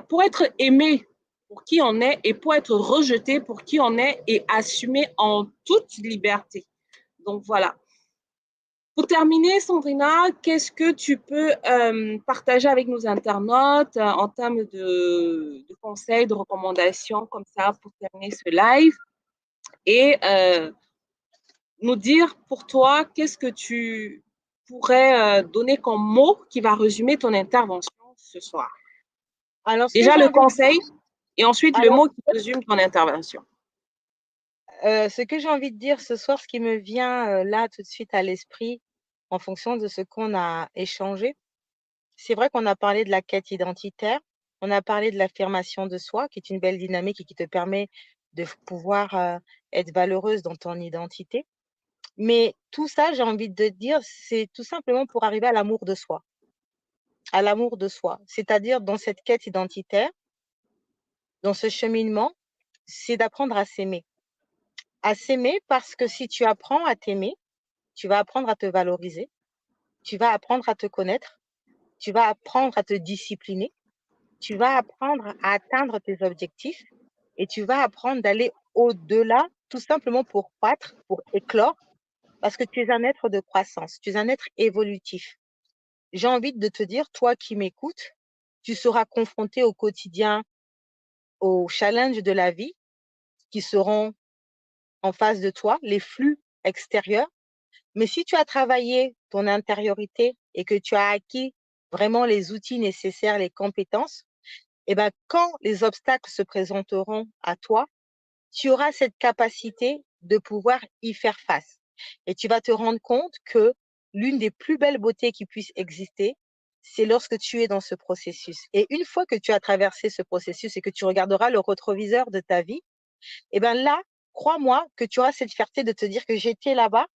Speaker 1: pour être aimé pour qui on est et pour être rejeté pour qui on est et assumé en toute liberté. Donc voilà. Pour terminer, Sandrina, qu'est-ce que tu peux partager avec nos internautes en termes de conseils, de recommandations comme ça pour terminer ce live et nous dire pour toi qu'est-ce que tu pourrais donner comme mot qui va résumer ton intervention ce soir.
Speaker 2: Alors,
Speaker 1: Déjà le conseil et ensuite le mot qui résume ton intervention.
Speaker 2: Ce que j'ai envie de dire ce soir, ce qui me vient là tout de suite à l'esprit, en fonction de ce qu'on a échangé, c'est vrai qu'on a parlé de la quête identitaire, on a parlé de l'affirmation de soi, qui est une belle dynamique et qui te permet de pouvoir être valeureuse dans ton identité. Mais tout ça, j'ai envie de te dire, c'est tout simplement pour arriver à l'amour de soi. À l'amour de soi. C'est-à-dire, dans cette quête identitaire, dans ce cheminement, c'est d'apprendre à s'aimer. À s'aimer parce que si tu apprends à t'aimer, tu vas apprendre à te valoriser, tu vas apprendre à te connaître, tu vas apprendre à te discipliner, tu vas apprendre à atteindre tes objectifs et tu vas apprendre d'aller au-delà, tout simplement pour croître, pour éclore, parce que tu es un être de croissance, tu es un être évolutif. J'ai envie de te dire, toi qui m'écoutes, tu seras confronté au quotidien aux challenges de la vie qui seront en face de toi, les flux extérieurs. Mais si tu as travaillé ton intériorité et que tu as acquis vraiment les outils nécessaires, les compétences, et ben, quand les obstacles se présenteront à toi, tu auras cette capacité de pouvoir y faire face. Et tu vas te rendre compte que l'une des plus belles beautés qui puissent exister, c'est lorsque tu es dans ce processus. Et une fois que tu as traversé ce processus et que tu regarderas le rétroviseur de ta vie, et ben là, crois-moi que tu auras cette fierté de te dire que j'étais là-bas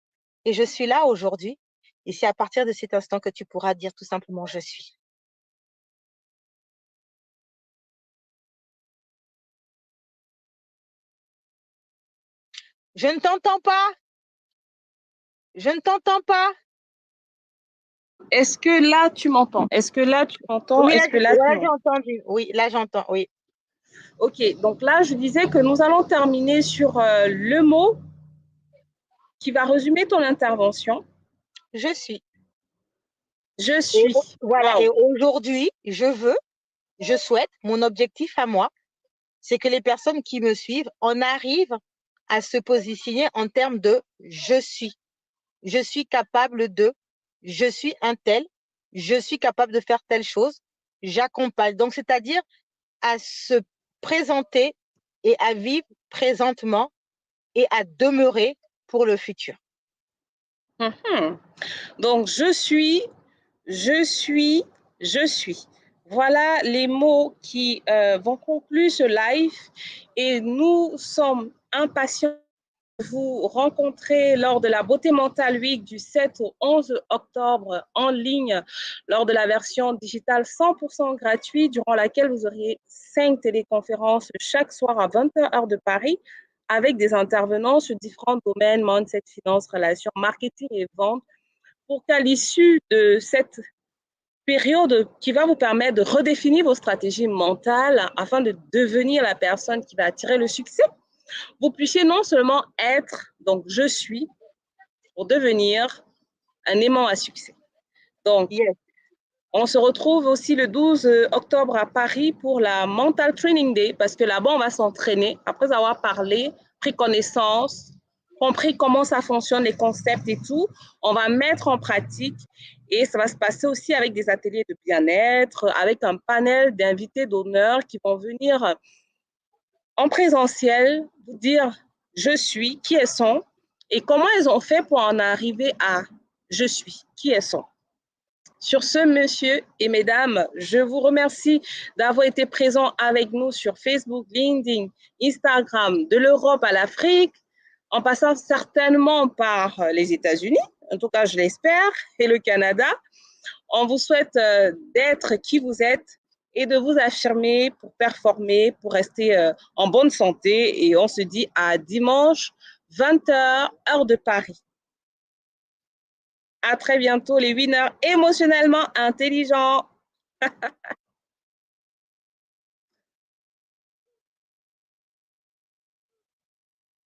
Speaker 2: et je suis là aujourd'hui. Et c'est à partir de cet instant que tu pourras dire tout simplement je suis. Je ne t'entends pas. Je ne t'entends pas.
Speaker 1: Est-ce que là, tu m'entends? Est-ce que là, tu m'entends?
Speaker 2: Oui,
Speaker 1: Est-ce que là, tu
Speaker 2: j'ai
Speaker 1: m'entends?
Speaker 2: entendu. Oui, là, j'entends. Oui.
Speaker 1: Ok, donc là, je disais que nous allons terminer sur le mot qui va résumer ton intervention.
Speaker 2: Je suis.
Speaker 1: Je
Speaker 2: Et
Speaker 1: suis.
Speaker 2: voilà. Et
Speaker 1: Waouh.
Speaker 2: aujourd'hui, je souhaite, mon objectif à moi, c'est que les personnes qui me suivent en arrivent à se positionner en termes de je suis. Je suis capable de, je suis un tel, je suis capable de faire telle chose, j'accompagne. Donc, c'est-à-dire à se présenter et à vivre présentement et à demeurer pour le futur.
Speaker 1: Mhm. Donc, je suis, je suis. Voilà les mots qui vont conclure ce live et nous sommes impatients de vous rencontrer lors de la Beauté Mentale Week du 7 au 11 octobre en ligne lors de la version digitale 100% gratuite durant laquelle vous auriez 5 téléconférences chaque soir à 20h heure de Paris avec des intervenants sur différents domaines, mindset, finance, relations, marketing et vente pour qu'à l'issue de cette période qui va vous permettre de redéfinir vos stratégies mentales afin de devenir la personne qui va attirer le succès. Vous puissiez non seulement être, donc je suis, pour devenir un aimant à succès. Donc,
Speaker 2: Yes.
Speaker 1: on se retrouve aussi le 12 octobre à Paris pour la Mental Training Day parce que là-bas, on va s'entraîner après avoir parlé, pris connaissance, compris comment ça fonctionne, les concepts et tout. On va mettre en pratique et ça va se passer aussi avec des ateliers de bien-être, avec un panel d'invités d'honneur qui vont venir en présentiel vous dire je suis, qui elles sont et comment elles ont fait pour en arriver à je suis, qui elles sont. Sur ce, messieurs et mesdames, je vous remercie d'avoir été présents avec nous sur Facebook, LinkedIn, Instagram, de l'Europe à l'Afrique, en passant certainement par les États-Unis, en tout cas je l'espère, et le Canada. On vous souhaite d'être qui vous êtes et de vous affirmer pour performer, pour rester en bonne santé. Et on se dit à dimanche, 20h, heure de Paris. À très bientôt, les winners émotionnellement intelligents.